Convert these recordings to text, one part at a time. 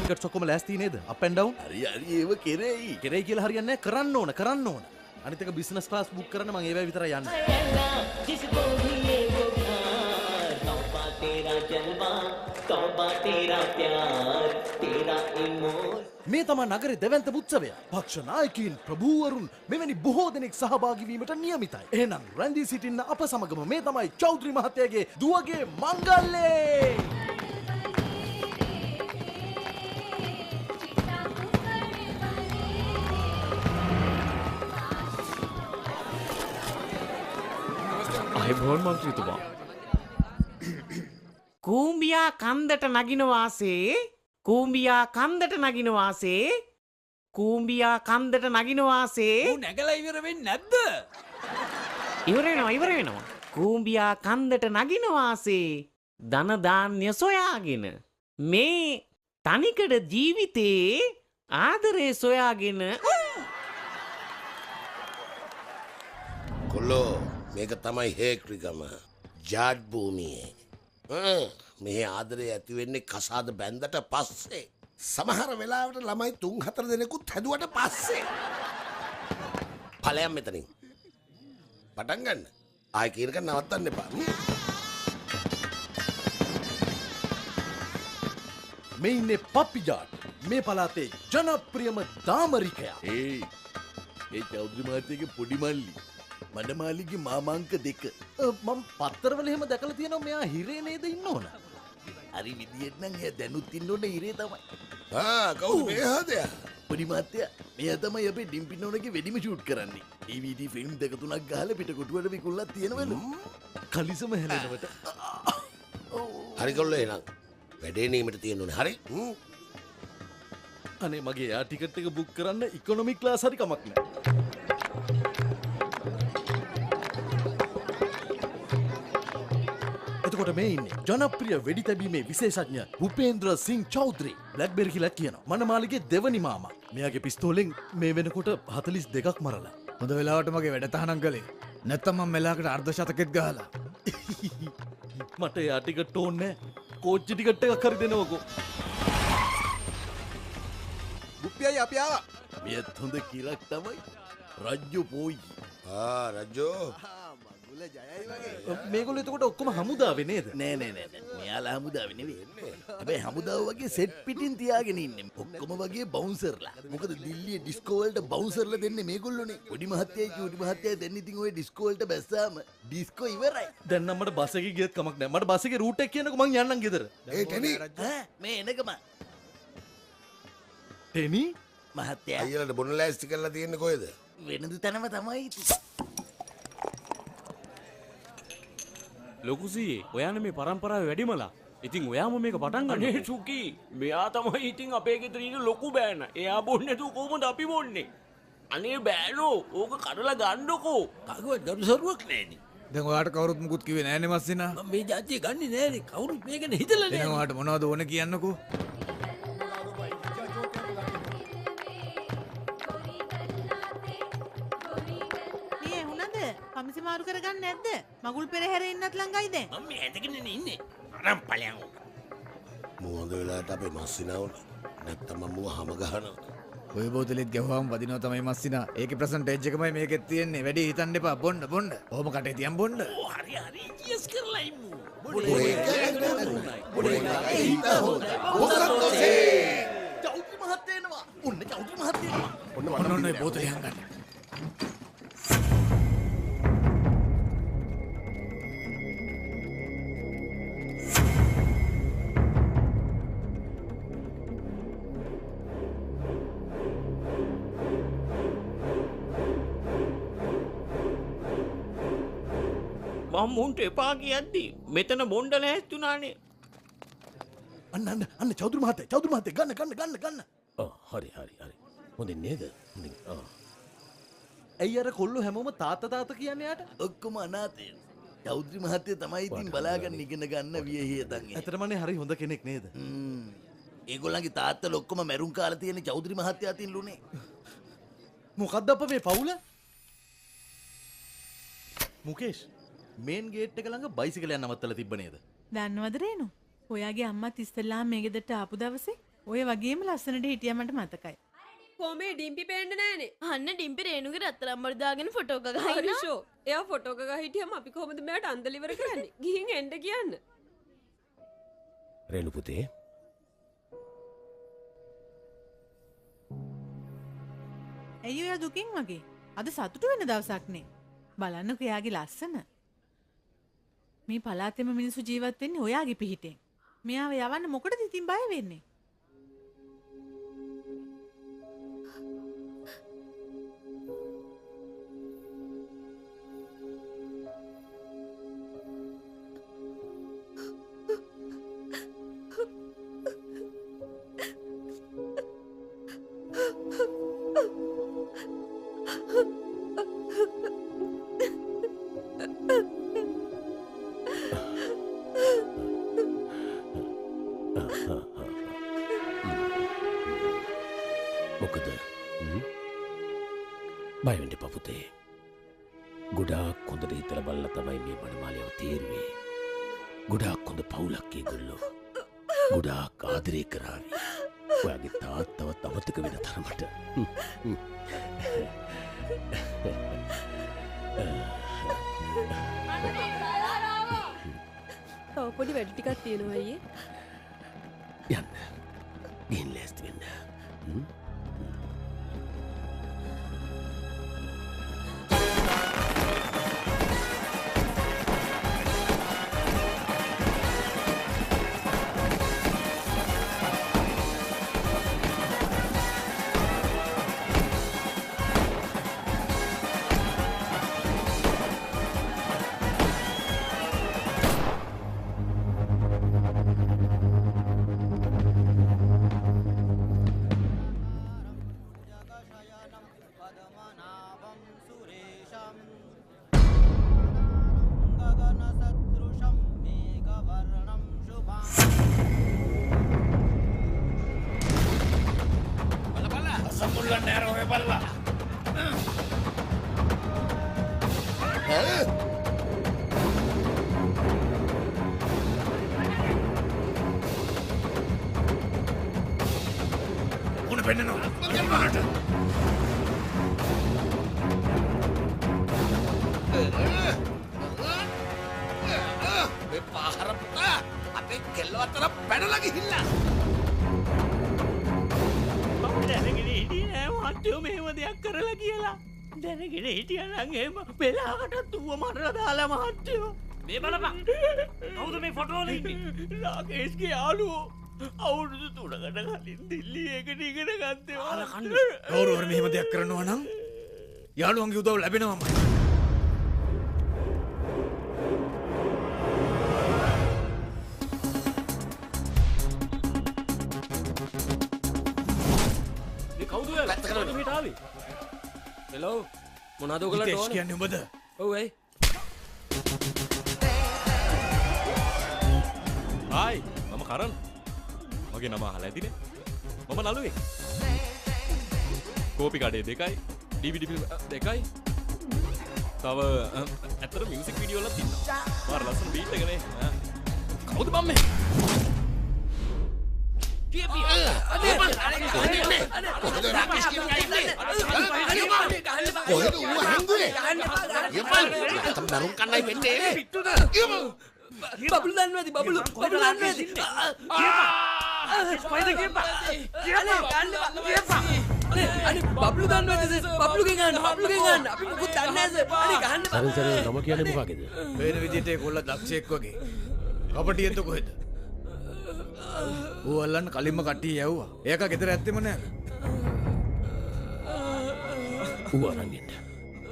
Tickets ඔක්කොම ලෑස්ති නේද? up and down. හරි ඒව කෙරෙයි. කෙරෙයි කියලා හරියන්නේ නැහැ. කරන්න ඕන. අනිත් එක බිස්නස් ක්ලාස් බුක් කරන්න මම ඒවයි විතරයි යන්නේ. මේ තමයි නගරේ දෙවන්ත උත්සවය. පක්ෂ නායකයින් ප්‍රභූවරුන් මෙවැනි බොහෝ දෙනෙක් සහභාගී වීමට නියමිතයි. එහෙනම් රැඳී සිටින්න අප සමගම මේ තමයි චෞධරි මහත්තයාගේ දුවගේ මංගල්‍යය. අයිබෝන් මන්ත්‍රීතුමා. කූඹියා කන්දට නගින වාසේ කූඹියා කන්දට නගින වාසේ කූඹියා කන්දට නගින වාසේ ඌ නැගලා ඉවර වෙන්නේ නැද්ද? ඉවර වෙනවා. කූඹියා කන්දට නගින වාසේ ධන ධාන්‍ය සොයාගෙන මේ තනිකඩ ජීවිතේ ආදරේ සොයාගෙන කොල්ලෝ මේක තමයි හේක්‍රිකම ජාඩ් භූමියේ. මේ ආදරේ ඇති වෙන්නේ කසාද බැන්දට පස්සේ. සමහර වෙලාවට ළමයි 3-4 දෙනෙකුත් හැදුවට පස්සේ. ඵලයන් මෙතනින්. පටන් ගන්න. ආයෙ කීරක නවත්තන්න එපා. මේ ඉන්නේ පප්පි ජාඩ්. මේ පළාතේ ජනප්‍රියම දාමරිකයා. ඒ චෞධරි මහත්තයාගේ පොඩි මල්ලි. මඩමාලිගේ මාමාංක 2. මම පත්තරවල එහෙම දැකලා තියෙනවා මෙයා හිරේ නේද ඉන්න ඕන. හරි විදියට නම් එයා දැනුත් ඉන්න ඕනේ හිරේ තමයි. කවුද මේ හදයා? පොඩි මහත්තයා මෙයා තමයි අපේ ඩිම්පිනෝනගේ වෙඩිම ෂූට් කරන්නේ. DVD ෆිල්ම් 2-3ක් ගහලා පිට කොටුවට විකුණලා තියෙනවලු. කලිසම හැලෙනවට. හරි කොල්ලෝ එහෙනම් වැඩේ නීමට තියෙන්න ඕනේ. හරි? අනේ මගේ යා ටිකට් එක බුක් කරන්න ඉකොනොමි ක්ලාස් හරි කමක් නැහැ. එතකොට මේ ඉන්නේ ජනප්‍රිය වෙඩි තැබීමේ විශේෂඥ භූපේන්ද්‍ර සිං චෞධරි. බ්ලැක්බෙරි කියලා කියනවා. මනමාලිගේ දෙවනි මාමා. මෙයාගේ පිස්තෝලෙන් මේ වෙනකොට 42ක් මරලා. හොඳ වෙලාවට මගේ වැඩ තහනම් කළේ. නැත්තම් මම මෙලාකට අර්ධ ශතකෙත් ගහලා. මට යා ටිකට් ඕනේ නැහැ. කෝච්චි ටිකට් එකක් හරි දෙනවකෝ. බුප්පියයි අපි ආවා. මෙයත් හොඳ කිරක් තමයි. රජ්ජෝ පොයි. රජ්ජෝ. මගුල ජයයි වගේ. මේගොල්ලෝ එතකොට ඔක්කොම හමුදාවේ නේද? නෑ. මෙයාලා හමුදාවේ නෙවෙයි. හැබැයි හමුදාව වගේ සෙට් පිටින් තියාගෙන ඉන්නේ. ඔක්කොම වගේ බවුන්සර්ලා. මොකද දිල්ලියේ ඩිස්කෝ වලට බවුන්සර්ලා දෙන්නේ මේගොල්ලෝනේ. පොඩි මහත්තයයි දෙන්න ඉතින් ඔය ඩිස්කෝ වලට බැස්සාම ඩිස්කෝ ඉවරයි. දැන් නම් මට බස් එකේ ගියත් කමක් නැහැ. මට බස් එකේ රූට් එක කියනකො මං යන්නම් ගෙදර. ඒ ටෙනි මේ එනකම ටෙනි මහත්තයා අයියලට බොන ලෑස්ති කරලා තියෙන්නේ කොහෙද? වෙනදු තැනම තමයි. ලොකුසියේ ඔයාන මේ පරම්පරාවේ වැඩිමලා. ඉතින් ඔයාම මේක පටන් ගන්න. අනේ සුකි මෙයා තමයි ඉතින් අපේ ගෙදර ඉන්න ලොකු බෑන. එයා බොන්නේ නැතුව කොහොමද අපි බොන්නේ? අනේ බෑනෝ ඕක කඩලා ගන්නකෝ. කගුවත් ගරු සරුවක් නෑනේ. දැන් ඔයාට කවුරුත් මුකුත් කිව්වේ නෑනේ මස්සිනා. මම මේ જાතිය ගන්නේ නෑනේ. කවුරුත් මේක නේ හිතලා නෑ. දැන් ඔයාට මොනවද ඕනේ කියන්නකෝ. කමිසි මාරු කරගන්න නැද්ද? මගුල් පෙරහැර ඉන්නත් ළඟයි දැන්. මම මේ ඇඳගෙන ඉන්නේ. අරන් ඵලයන් ඕක. මොහොඳ වෙලාවට අපේ මස්සිනාවන නැත්තම් මම මුව හැම ගහනවා. ඔය බෝතලෙත් ගැහුවාම වදිනවා තමයි මස්සිනා. ඒකේ ප්‍රසන්ටේජ් එකමයි මේකෙත් තියෙන්නේ. වැඩි හිතන්න එපා. බොන්න. ඔහොම කටේ තියන් බොන්න. ඕ හරි ජීස් කරලා ඉමු. චෞධරි මහත්තයා එනවා. ඔන්න චෞධරි මහත්තයා එනවා. ඔන්න බෝතලේ හංගන්න. මම්මුන්ට එපා කියද්දි මෙතන බොණ්ඩ ලෑස්තුනානේ. අන්න චෞදු මහත්තය ගන්න. හරි හොඳින් නේද? ඇයි අර කොල්ලු හැමෝම තාත්ත කියන්නේ යාට? ඔක්කොම අනාතය. චෞද්‍රි මහත්තය තමයි ඉතින් බලාගන්න ඉගෙන ගන්න වියහියතන්. ඇතරමනේ හරි හොඳ කෙනෙක් නේද? ඒගොල්ලන්ගේ තාත්තල ඔක්කොම මැරුම් කාලා තියෙන චෞද්‍රි මහත්තයා අතින් ලුනේ. මොකද්ද අප මේ පවුල? මුකේෂ් මේන් ගේට් එක ළඟ බයිසිකලයක් නවත්තලා තිබ්බ නේද? දන්නවද රේනු? ඔයාගේ අම්මත් ඉස්සෙල්ලාම මේ ගෙදරට ආපු දවසේ ඔය වගේම ලස්සනට හිටියා මට මතකයි. කොමේ ඩිම්පි පේන්න නෑනේ. අන්න ඩිම්පි රේනුගේ රත්තරන් බඩ දාගෙන ෆොටෝ එක ගහනවා. හරිෂෝ. එයා ෆොටෝ එක ගහ හිටියම අපි කොහොමද මෙයාට අන්දල ඉවර කරන්නේ? ගිහින් එන්න කියන්න. රේණු පුතේ. ඇයි ඔයා දුකින් වගේ? අද සතුටු වෙන දවසක් නේ. බලන්නකෝ එයාගේ ලස්සන. මේ පළාතේම මිනිස්සු ජීවත් වෙන්නේ ඔයාගේ පිහිටෙන්. මෙයාව යවන්න මොකටද ඉතින් බය වෙන්නේ? මොකද බයවෙන්න එපා පුතේ. ගොඩාක් හොඳට හිතලා බලලා තමයි මේ මනමාලියව තේරුවේ. ගොඩාක් හොඳ පවුලක් ඒගොල්ලෝ. ගොඩාක් ආදරේ කරාවි. ඔයාගේ තාත්තවත් අමතක වෙන තරමට. තව පොඩි වැඩ ටිකක් තියෙනවා අයියේ. යන්න. ගිහින් ලෑස්ති වෙන්න. දැනගෙන හිටියනම් එහෙම වෙලාවටත් ඌව මරලා දාලා මහත්තයෝ. මේ බලපන්. කවුද මේ ෆොටෝ වල ඉන්නේ? රාකේෂ්ගේ යාළුවෝ. අවුරුදු 3කට කලින් දිල්ලියේ එකට ඉගෙන ගත්තේ. කවුරු මෙහෙම දෙයක් කරනවා නම් යාළුවන්ගේ උදව් ලැබෙනවමයි. මේ කවුද ඔයා? පැත්ත කරන්න මෙහෙට ආවේ. හෙලෝ මොනවද ඔයගලන්ට ඕනේ? කියන්නේ උඹද? ඔව් එයි. හායි මම කරන්. මගේ නම අහලා ඇතිනේ. මම නළුවෙක්. කෝපි කඩේ 2යි, DVD ෆිල්ම් 2යි. තව ඇත්තට මියුසික් වීඩියෝ වලත් ඉන්නවා. මාර ලස්සන බීට් එකනේ. කවුද බම් මේ? කොහෙද ඌ හැංගුවේ? දරුන් කන්නයි වෙන්නේ. බබලු දන්නවද? බබලු දන්නවද? කොහෙද කියපා? අනේ බබලු දන්නවද? බබලුගෙන් ගන්න. අපි මොකුත් දන්නේ නැහැ. අනේ ගහන්න. සරි නම කියන්නේ මොකක්ද? වෙන විදිහට ඒ කොල්ල දක්ෂයෙක් වගේ. කපටියෙන්ද කොහෙද? ඌ අල්ලන්න කලින්ම කට්ටිය යවුවා. ඒක ගෙදර ඇත්තෙම නෑ. ඌ අරන් ඉන්න.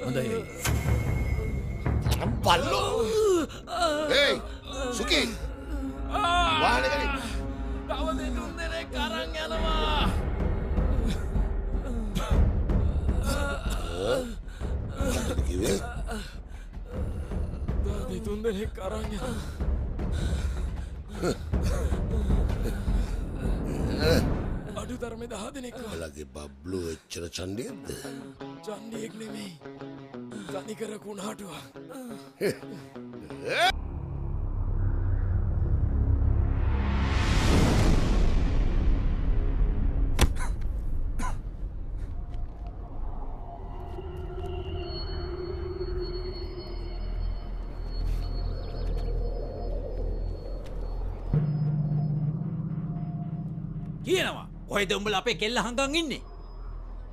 හොඳයි. බල්ලෝ Hey, Suki. Wahane kali. තව දෙතුන් දෙනෙක් අරන් යනවා. Kiwe. තව දෙතුන් දෙනෙක් අරන් යනවා. අඩු තරමේ 10 දෙනෙක්. ඔයාලගේ බබ්ලු එච්චර චණ්ඩියෙක්ද? චණ්ඩියෙක් නෙමෙයි. තනිකර කුණාටුවක්. කියනවා කොහෙද උඹලා අපේ කෙල්ල හංගන් ඉන්නේ?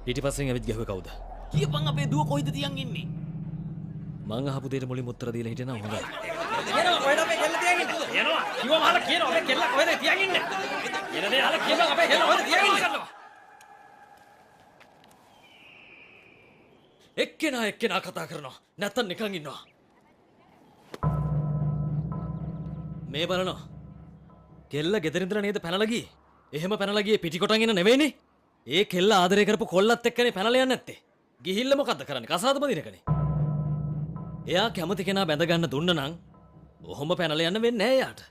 ඊට පස්සෙන් ඇවිත් ගැහුවේ කවුද? කියපන් අපේ දුව කොහෙද තියන් ඉන්නේ? මං අහපු දෙයට මුලින්ම උත්තර දීලා හිටියනම් හොඳයි. කියනවා කොහෙද අපේ කෙල්ල තියන් ඉන්නේ? කියනවා කිව්වම අහලා කියනවා අපේ කෙල්ල කොහෙද තියන් ඉන්නේ? කියන දේ අහලා කියපන් අපේ කෙල්ල කොහෙද තියන් ඉන්නේ? එක්කෙනා කතා කරනවා. නැත්තම් නිකන් ඉන්නවා. මේ බලනවා. කෙල්ල ගෙදරින් ඉඳලා නේද පැනලා ගියේ? එහෙම පැනලා ගියේ පිටිකොටන් එන නෙවෙයිනේ. ඒ කෙල්ල ආදරය කරපු කොල්ලත් එක්කනේ පැනලා යන්නේ නැත්තේ. ගිහිල්ලා මොකද්ද කරන්නේ? කසාද බඳිනකනේ. එයා කැමති කෙනා බැඳ ගන්න දුන්න නම් ඔහොම පැනලා යන්න වෙන්නේ නැහැ යාට.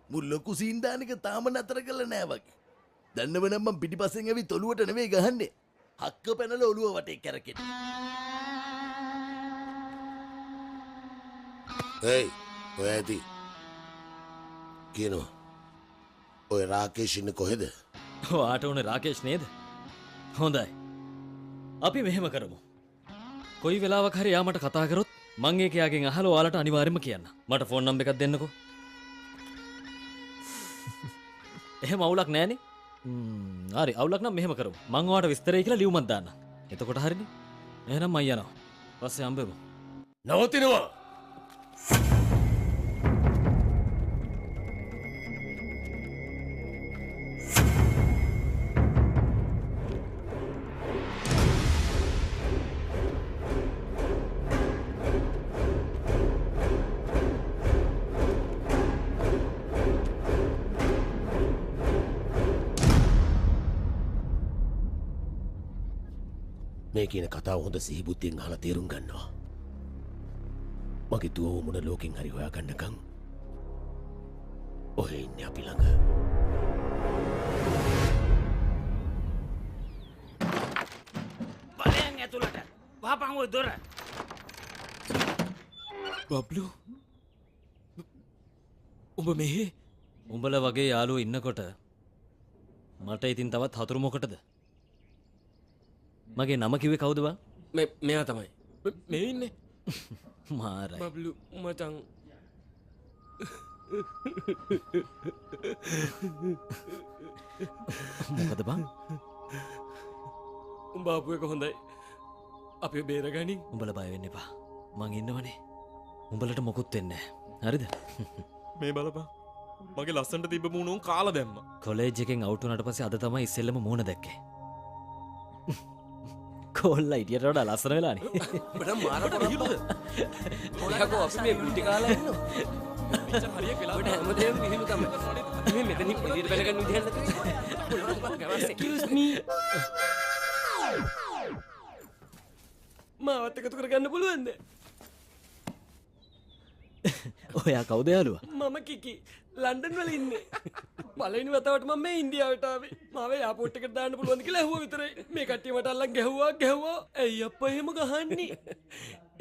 මුල් ලොකු සීන්දානික තාම නතර කරලා නෑ වගේ. දන්නව නම් මම පිටිපස්සෙන් ඇවිත් ඔලුවට නෙවෙයි ගහන්නේ. හක්ක පැනලා ඔලුව වටේ කැරකෙන්න. Hey, ඔය ඇති. කියනවා. ඔය රාකේෂ් ඉන්නේ කොහෙද? ඔයාට උනේ රාකේෂ් නේද? හොඳයි. අපි මෙහෙම කරමු. කොයි වෙලාවක හරි යා මට කතා කරොත් මං ඒක යාගෙන් අහලා ඔයාලට අනිවාර්යයෙන්ම කියන්න. මට ෆෝන් නම්බර් එකක් දෙන්නකෝ. එහෙම අවුලක් නැහනේ. හරි අවුලක් නම් මෙහෙම කරමු. මං ඔයාට විස්තරය කියලා ලියුමක් දාන්නම්. එතකොට හරිනේ. එහෙනම් මං යනවා. පස්සේ හම්බෙමු. නවතිනවා. මේ කියන කතාව හොඳ සිහිබුද්ධියෙන් අහලා තේරුම් ගන්නවා. මගේ දුව මොන ලෝකෙන් හරි හොයාගන්නකම් ඔහෙ ඉන්නේ අපි ළඟ. බලයන් ඇතුළට වහපන් ඔය දොර. බබ්ලු උඹ මෙහෙ උඹලා වගේ යාළුවෝ ඉන්නකොට මට ඉතින් තවත් හතුරු මොකටද? මගේ නම කිව්වේ කවුද බං? මෙයා තමයි. මේ ඉන්නේ. මාරයි. බබ්ලු මචං. මොකද බං? උඹ ආපු එක හොඳයි. අපි බේරගනින්. උඹලා බය වෙන්න එපා. මං ඉන්නවනේ. උඹලට මොකුත් වෙන්නේ නැහැ. හරිද? මේ බලපන්. මගේ ලස්සනට තිබ්බ මූණ උන් කාලා දැම්මා. කොලෙජ් එකෙන් අවුට් වුණාට පස්සේ අද තමයි ඉස්සෙල්ලම මූණ දැක්කේ. කොල්ලා ඉටියට වඩා ලස්සන වෙලානේ. උඹට මාර පොරොන්දුද? මොලකෝ අපි මේ ගුටි කාලා ඉන්නවා. පිටර හරියක් වෙලා. උඹට හැමදේම විහිළු තමයි. මේ මෙතනින් එළියට බැලගන්න විදිහක් නැතුව. Excuse me. මාවත් එකතු කරගන්න පුළුවන්ද? ඔයා කවුද යාළුවා? මම කිකි ලන්ඩන් වල ඉන්නේ. පළවෙනි වතාවට මම මේ ඉන්දියාවට ආවේ. මාව එයාපෝට් එකට දාන්න පුළුවන්ද කියලා ඇහුවා විතරයි. මේ කට්ටිය මට අල්ලන් ගැහුවා. ඇයි අප්පා එහෙම ගහන්නේ?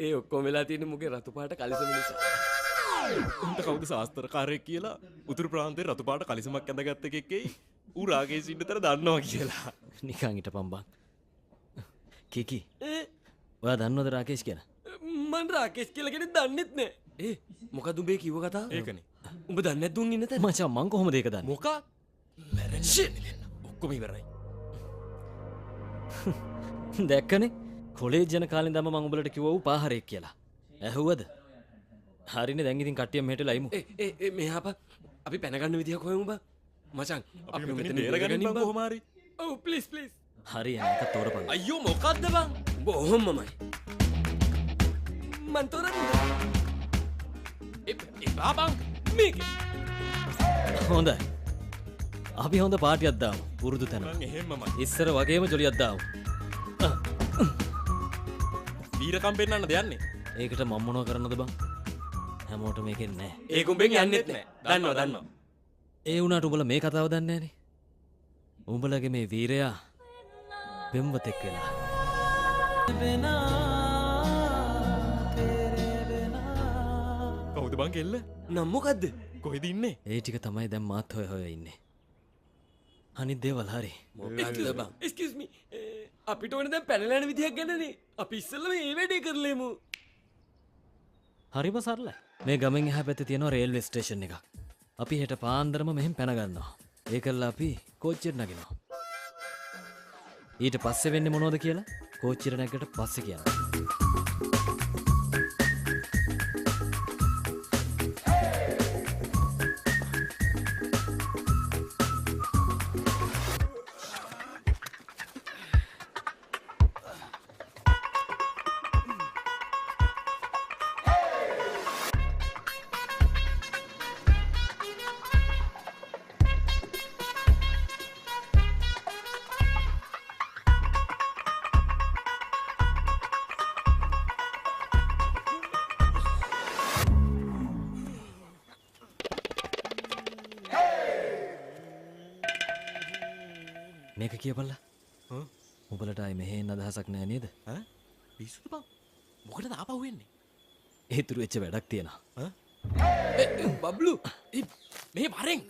ඒ ඔක්කොම වෙලා තියෙන්නේ මුගේ රතු පාට කලිසම නිසා. උන්ට කවුද ශාස්ත්‍රකාරයෙක් කියලා උතුරු ප්‍රාන්තයේ රතු පාට කලිසමක් ඇඳගත්ත එකෙක්ගෙයි ඌ රාකේෂ් ඉන්නතර දන්නවා කියලා. නිකන් හිටපන් බං. කිකි. ඔයා දන්නවද රාකේෂ් කියලා? මං රාකේෂ් කියලා කෙනෙක් දන්නෙත් නෑ. මොකද උඹේ කිව්ව කතාව? ඒකනේ. උඹ දන්නේ නැද්ද උන් ඉන්න තැන? මචං මං කොහොමද ඒක දන්නේ? මොකක්? ඔක්කොම ඉවරයි. දැක්කනේ? කොලේජ් යන කාලේ ඉඳන්ම මං උඹලට කිව්වා ඌ පාහරෙක් කියලා. ඇහුවද? හරිනේ දැන් ඉතින් කට්ටිය මෙහෙටලා ඉමු. මෙහාප අපි පැන ගන්න විදියක් හොයමු බං. මචං අපි මෙතන බේරගන්න බං කොහොම හරි. ඔව් ප්ලීස් ප්ලීස්. හරි එනක තෝරපන්. අයියෝ මොකද්ද බං? උඹ ඔහොමමයි. මන් තෝරන්නේ. ආබං මේක හොඳයි අපි හොඳ පාටියක් දාමු පුරුදු තැන එහෙමම ඉස්සර වගේම ජොලියක් දාමු වීරකම් පෙන්වන්න දෙයන්නේ ඒකට මම මොනව කරන්නද බං හැමෝටම මේකෙන් නෑ ඒ කුඹෙන් යන්නෙත් නෑ දන්නවා ඒ වුණාට උඹලා මේ කතාව දන්නේ නෑනේ උඹලගේ මේ වීරයා පෙම්වතෙක් වෙලා කවුද බං කෙල්ල නම් මොකද්ද කොහෙද ඉන්නේ ඒ ටික තමයි දැන් මාත් හොය ඉන්නේ අනිත් දේවල් හරි excuse me අපිට ඕනේ දැන් පැනලා යන විදියක් ගැනනේ අපි ඉස්සෙල්ලා මේ වැඩේ කරලෙමු හරිම සරලයි මේ ගමෙන් එහා පැත්තේ තියෙනවා රේල්වේ ස්ටේෂන් එකක් අපි හෙට පාන්දරම මෙහෙන් පැන ගන්නවා ඒකල්ලා අපි කෝච්චියට නගිනවා ඊට පස්සේ වෙන්නේ මොනවද කියලා කෝච්චියට නැග්ගට පස්සේ කියනවා මේක කියපල්ලා උඹලට ආයේ මෙහෙන් අදහසක් නෑ නේද පිස්සුද බං මොකටද ආපහු වෙන්නේ ඒතුරු වෙච්ච වැඩක් තියෙනවා බබ්ලු මේ වරෙන්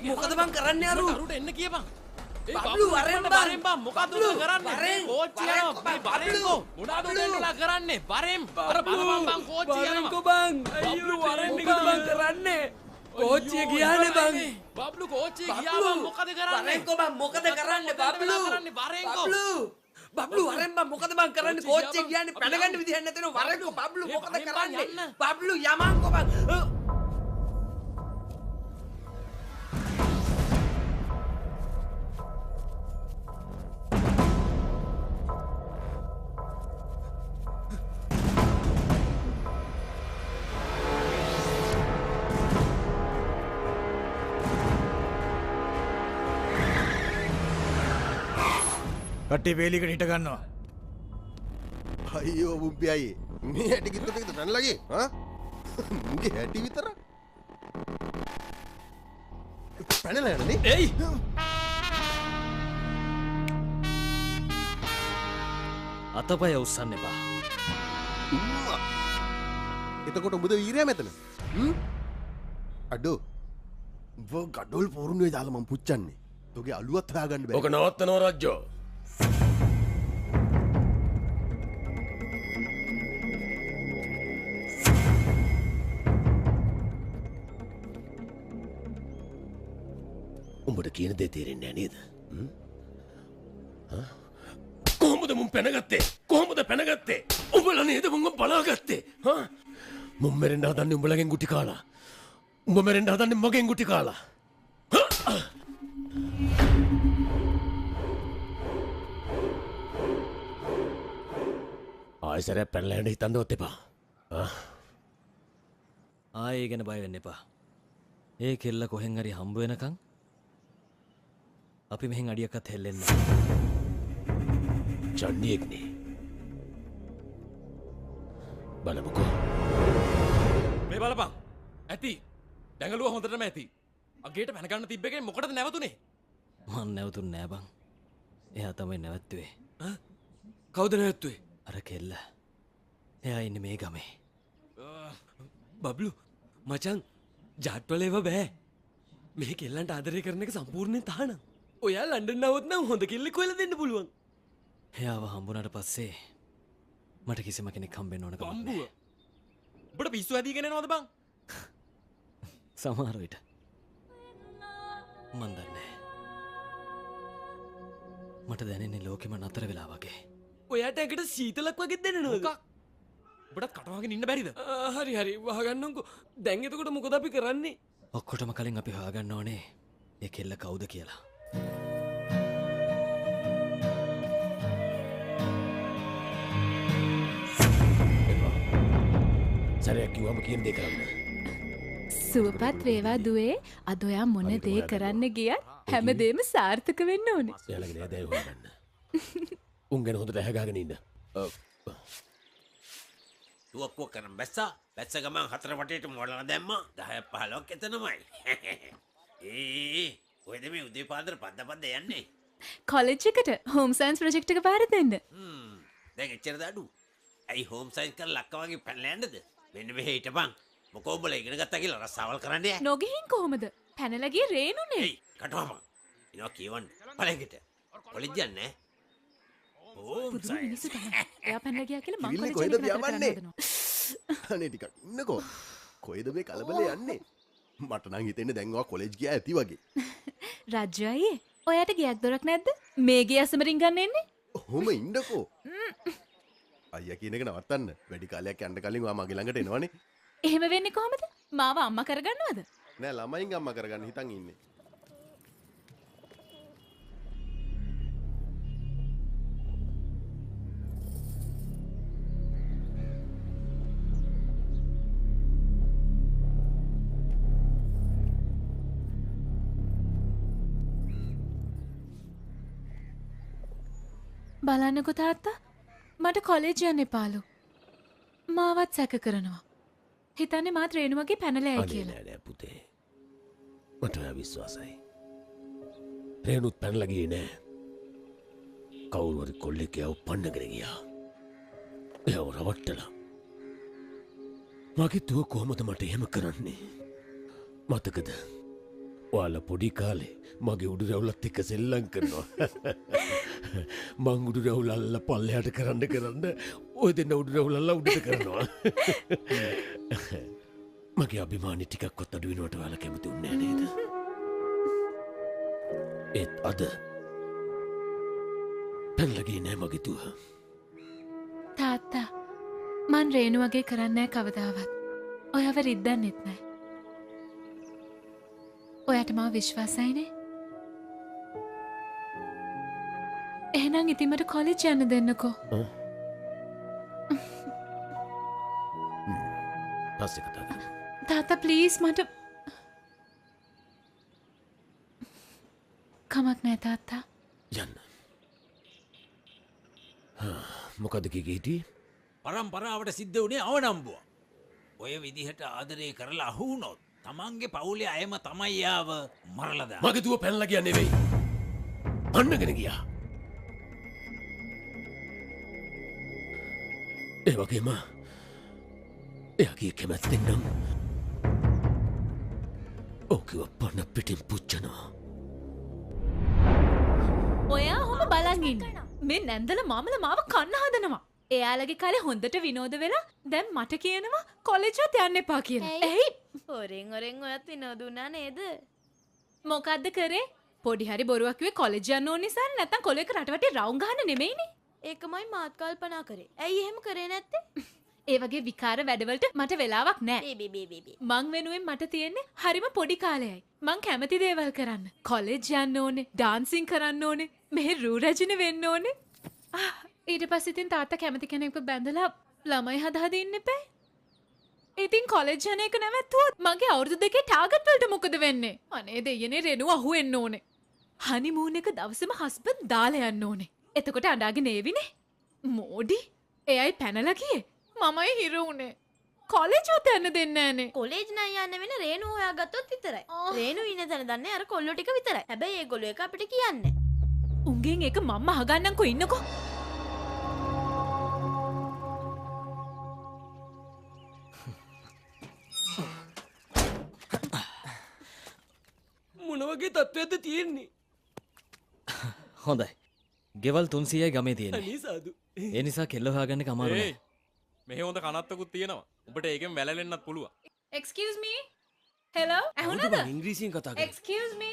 මොකද බං කරන්නේ අරු අරුට එන්න කියපන් බබ්ලු වරෙන් බං මොකද කරන්නේ කෝච්චිය යනවා බරෙන්කෝ මොනවද උදේටලා කරන්නේ බරෙන් අර බලපන් බං කෝච්චිය යනවා බං අයියෝ වරෙන් නිකන් බං කරන්නේ කෝච්චිය ගියානේ බං බබ්ලු කෝච්චිය ගියා බං මොකද කරන්නේ බරෙන්කෝ බං මොකද කරන්නේ බබ්ලු බබ්ලු වරෙන් බං මොකද බං කරන්නේ කෝච්චිය ගියානේ පැනගන්න විදිහක් නැතන වරෙන්කෝ බබ්ලු මොකද කරන්නේ බබ්ලු යමන්කෝ බං කට්ටිය වේලිකට හිට ගන්නවා. අයියෝ බුම්පි අයියේ. මේ හැටි කිත්තකද පැනලාගේ? හා? මුගේ හැටි විතර? පැනලා යන්නේ? එයි! අතපය උස්සන්න එපා. එතකොට උඹද වීරයා මෙතන? අඩෝ. උඹ ගඩොල් පොරුණුවේ දාලා මම පුච්චන්නේ. තෝගේ අලුවත් හොයාගන්න බෑ. ඔක නවත්තනවා රජ්ජෝ. උඹට කියන දේ තේරෙන්නේ නෑ නේද? කොහොමද මුන් පැනගත්තේ? කොහොමද පැනගත්තේ? උඹලා නේද මුන්ව බලාගත්තේ? හා? මුන් මැරෙන්න හදන්නේ උඹලගෙන් ගුටි කාලා. උඹ මැරෙන්න හදන්නේ මගෙන් ගුටි කාලා. ආයෙසරයක් පැනලා යන්න හිතන්නවත් එපා. ආයේ ගැන බය වෙන්න එපා. ඒ කෙල්ල කොහෙන් හරි හම්බ වෙනකන් අපි මෙහෙන් අඩියක්වත් හෙල්ලෙන්නේ නැහැ. චන්ඩියෙක්නේ. බලමුකෝ. මේ බලපන්. ඇති. දැඟලුව හොඳටම ඇති. අගේට පැනගන්න තිබ්බ එකෙන් මොකටද නැවතුනේ? මන් නැවතුන් නෑ බං. එයා තමයි නැවැත්තුවේ. කවුද නැවැත්තුවේ? අර කෙල්ල. එයා ඉන්නේ මේ ගමේ. බබ්ලු මචං ජාත්වල ඒවා බෑ. මේ කෙල්ලන්ට ආදරය කරන එක සම්පූර්ණයෙන් තහනම්. ඔයා ලන්ඩන් නවත් නම් හොඳ කෙල්ලෙක් හොයලා දෙන්න පුළුවන්. එයාව හම්බුනට පස්සේ මට කිසිම කෙනෙක් හම්බෙන්න ඕන කමක් බම්බුව. නෑ. ඔබට පිස්සු ඇදීගෙන එනවද බං? සමහර විට මන් දන්නේ. මට දැනෙන්නේ ලෝකෙම නතර වෙලා වගේ. ඔයාට ඇඟට සීතලක් වගේ දැනෙනවද? ඔබටත් කටවගෙන ඉන්න බැරිද? හරි හරි වහගන්නම්කෝ. දැන් එතකොට මොකද අපි කරන්නේ? ඔක්කොටම කලින් අපි හොයාගන්න ඕනේ ඒ කෙල්ල කවුද කියලා. සරයක් කිව්වම කියන දේ කරන්න. සුවපත් වේවා දුවේ. අද ඔයා මොන දේ කරන්න ගියත් හැමදේම සාර්ථක වෙන්න ඕනේ. එයාලගේ නෑ දැන් හොයන්න. උන් ගැන හොඳට ඇහගාගෙන ඉන්න. තුවක්කුව කරන බැස්සා බැස්ස ගමන් 4 වටේට මොඩලා දැම්මා 10 15ක් එතනමයි. ඔයද මේ උදේ පාන්දර පද්ද යන්නේ? කොලෙජ් එකට හෝම් සයන්ස් ප්‍රොජෙක්ට් එක පාර දෙන්න. දැන් එච්චරද අඩු? ඇයි හෝම් සයන්ස් කරලා ලක්කා වගේ පැනලා යන්නද? මෙන්න මෙහෙ හිටපන්. මොකෝ උඹලා ඉගෙන ගත්තා කියලා රස්සාවල් කරන්නේ? නොගිහින් කොහමද? පැනලා ගියේ රේනුනේ. එයි කටවපන්. එනවා කියවන්න. පළඟට. කොලෙජ් යන්නේ? Home science. එයා පැනලා ගියා කියලා මං ඉන්නේ කොලෙජ් කොහෙද එකට යවන්නේ? හදනවා. අනේ ටිකක් ඉන්නකෝ. කොහෙද මේ කලබලේ යන්නේ? මට නම් හිතෙන්නේ දැන් ඔයා කොලෙජ් ගියා ඇති වගේ. රජ්ජු අයියේ ඔයාට ගියක් දොරක් නැද්ද? මේ ගේ අසමරින් ගන්න එන්නේ? ඔහොම ඉන්නකෝ. අයියා කියන එක නවත්තන්න. වැඩි කාලයක් යන්න කලින් ඔයා මගේ ළඟට එනවනේ. එහෙම වෙන්නේ කොහමද? මාව අම්මා කරගන්නවද? නෑ ළමයින් අම්මා කරගන්න හිතන් ඉන්නේ. බලන්නකො තාත්තා මට කොලෙජ් යන්න එපාලු. මාවත් සැක කරනවා. හිතන්නේ මාත් රේණුවගේ පැනලා යයි කියලා. නෑ නෑ පුතේ. මට ඔයා විශ්වාසයි. රේණුත් පැනලා ගියේ නෑ. කවුරු හරි කොල්ලෙක් යව පන්නගෙන ගියා. එයාව රවට්ටලා. මගේ දුව කොහොමද මට එහෙම කරන්නේ? මතකද? ඔයාලා පොඩි කාලේ මගේ උඩු රැවුලත් එක්ක සෙල්ලම් කරනවා. මං උඩු රැවුල අල්ලලා පල්ලෙහාට කරන්න ඔය දෙන්න උඩු රැවුල අල්ලලා උඩට කරනවා. මගේ අභිමානි ටිකක්වත් අඩු වෙනවට ඔයාලා කැමති උන්නේ නෑ නේද? ඒත් අද පැනලා ගියේ නෑ මගේ දුව. තාත්තා මං රේණුවගේ කරන්නේ නැහැ කවදාවත්. ඔයව රිද්දන්නෙත් නැහැ. ඔයාට මාව විශ්වාසයිනේ? එහෙනම් ඉතින් මට කොලෙජ් යන්න දෙන්නකෝ. පස්සේ කතා කරමු. තාත්තා ප්ලීස් මට කමක් නෑ තාත්තා. යන්න. මොකද කිව්වේ? පරම්පරාවට සිද්ධ වුණේ අවනම්බුව. ඔය විදිහට ආදරය කරලා අහු වුණොත් තමන්ගේ පවුලේ අයම තමයි යාව මරලා දාන්නේ. මගේ දුව පැනලා ගියා නෙවෙයි. අන්නගෙන ගියා. ඒ වගේම එයාගේ කැමැත්තෙන් නම් ඕකව පන්න පිටින් පුච්චනවා. ඔයා ඔහොම බලන් ඉන්න. මේ නැන්දල මාමල මාව කන්න හදනවා. එයාලගේ කාලේ හොඳට විනෝද වෙලා දැන් මට කියනවා කොලෙජ්වත් යන්න එපා කියලා. ඇයි? හොරෙන් ඔයත් විනෝද වුණා නේද? මොකද්ද කරේ? පොඩි හරි බොරුවක් කිව්වේ කොලෙජ් යන්න ඕන නිසා නැත්තම් කොලේක රටවටේ රවුම් ගහන්න නෙමෙයිනේ. ඒකමයි මාත් කල්පනා කරේ. ඇයි එහෙම කරේ නැත්තේ? ඒ වගේ විකාර වැඩවලට මට වෙලාවක් නෑ. මං වෙනුවෙන් මට තියෙන්නේ හරිම පොඩි කාලයයි. මං කැමති දේවල් කරන්න. කොලෙජ් යන්න ඕනේ, ඩාන්සින් කරන්න ඕනේ, මෙහෙ රූ රැජින වෙන්න ඕනේ. ඊට පස්සේ ඉතින් තාත්තා කැමති කෙනෙක්ව බැඳලා ළමයි හදා දෙන්න එපා. ඉතින් කොලෙජ් යන එක නැවැත්තුවොත් මගේ අවුරුදු දෙකේ ටාගට් වලට මොකද වෙන්නේ? අනේ දෙයනේ රෙනු අහුවෙන්න ඕනේ. හනිමූන් එක දවසම හස්බන්ඩ් දාලා යන්න ඕනේ. එතකොට අඬාගෙන ඒවිනේ. මෝඩි එයයි පැනලා ගියේ. මමයි හිරු උනේ. කොලේජ්වත් යන්න දෙන්නේ නැහනේ. කොලේජ් නම් යන්න වෙන රේණු හොයාගත්තොත් විතරයි. රේණු ඉන්න තැන දන්නේ අර කොල්ලෝ ටික විතරයි. හැබැයි ඒගොල්ලෝ එක අපිට කියන්නේ. උන්ගෙන් එක මම්ම අහගන්නම්කෝ ඉන්නකෝ. මොන වගේ තත්ත්වයක්ද තියෙන්නේ? හොඳයි. ගෙවල් 300යි ගමේ තියෙන්නේ. අනේ සාදු. ඒ නිසා කෙල්ල හොයාගන්න එක අමාරු නෑ. මෙහෙ හොඳ කනත්තකුත් තියෙනවා. ඔබට ඒකෙන් වැළලෙන්නත් පුළුවන්. Excuse me. Hello. ඇහුණාද? ඉංග්‍රීසියෙන් කතා කරන්නේ. Excuse me.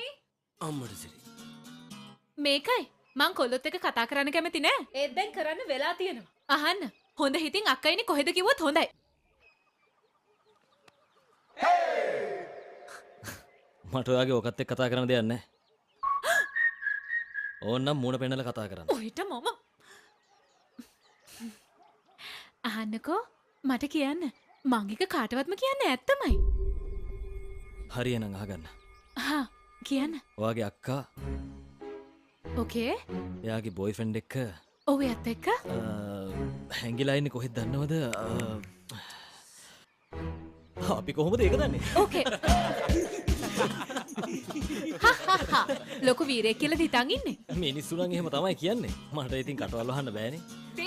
අම්මට සිරි. මේකයි. මං කොල්ලොත් එක්ක කතා කරන්න කැමති නෑ. ඒත් දැන් කරන්න වෙලා තියෙනවා. අහන්න. හොඳ හිතින් අක්කයිනේ කොහෙද කිව්වොත් හොඳයි. මට ඔයාගේ ඔකත් එක්ක කතා කරන්න දෙයක් නැහැ. ඕන්නම් මූණ පෙන්නලා කතා කරන්න. ඔයිට මම අහන්නකෝ මට කියන්න. මං එක කාටවත්ම කියන්නේ ඇත්තමයි. හරි එහෙනම් අහගන්න. හා කියන්න. ඔයාගේ අක්කා ඕකේ. එයාගේ බොයිෆ්‍රෙන්ඩ් එක්ක ඔව් එයත් එක්ක හැංගිලා ඉන්නේ කොහෙද දන්නවද? අපි කොහොමද ඒක දන්නේ? ඕකේ. ලොකු වීරයෙක් කියලා හිතන් ඉන්නේ. මිනිස්සු නම් එහෙම තමයි කියන්නේ. මට ඉතින් කටවල් වහන්න බෑනේ.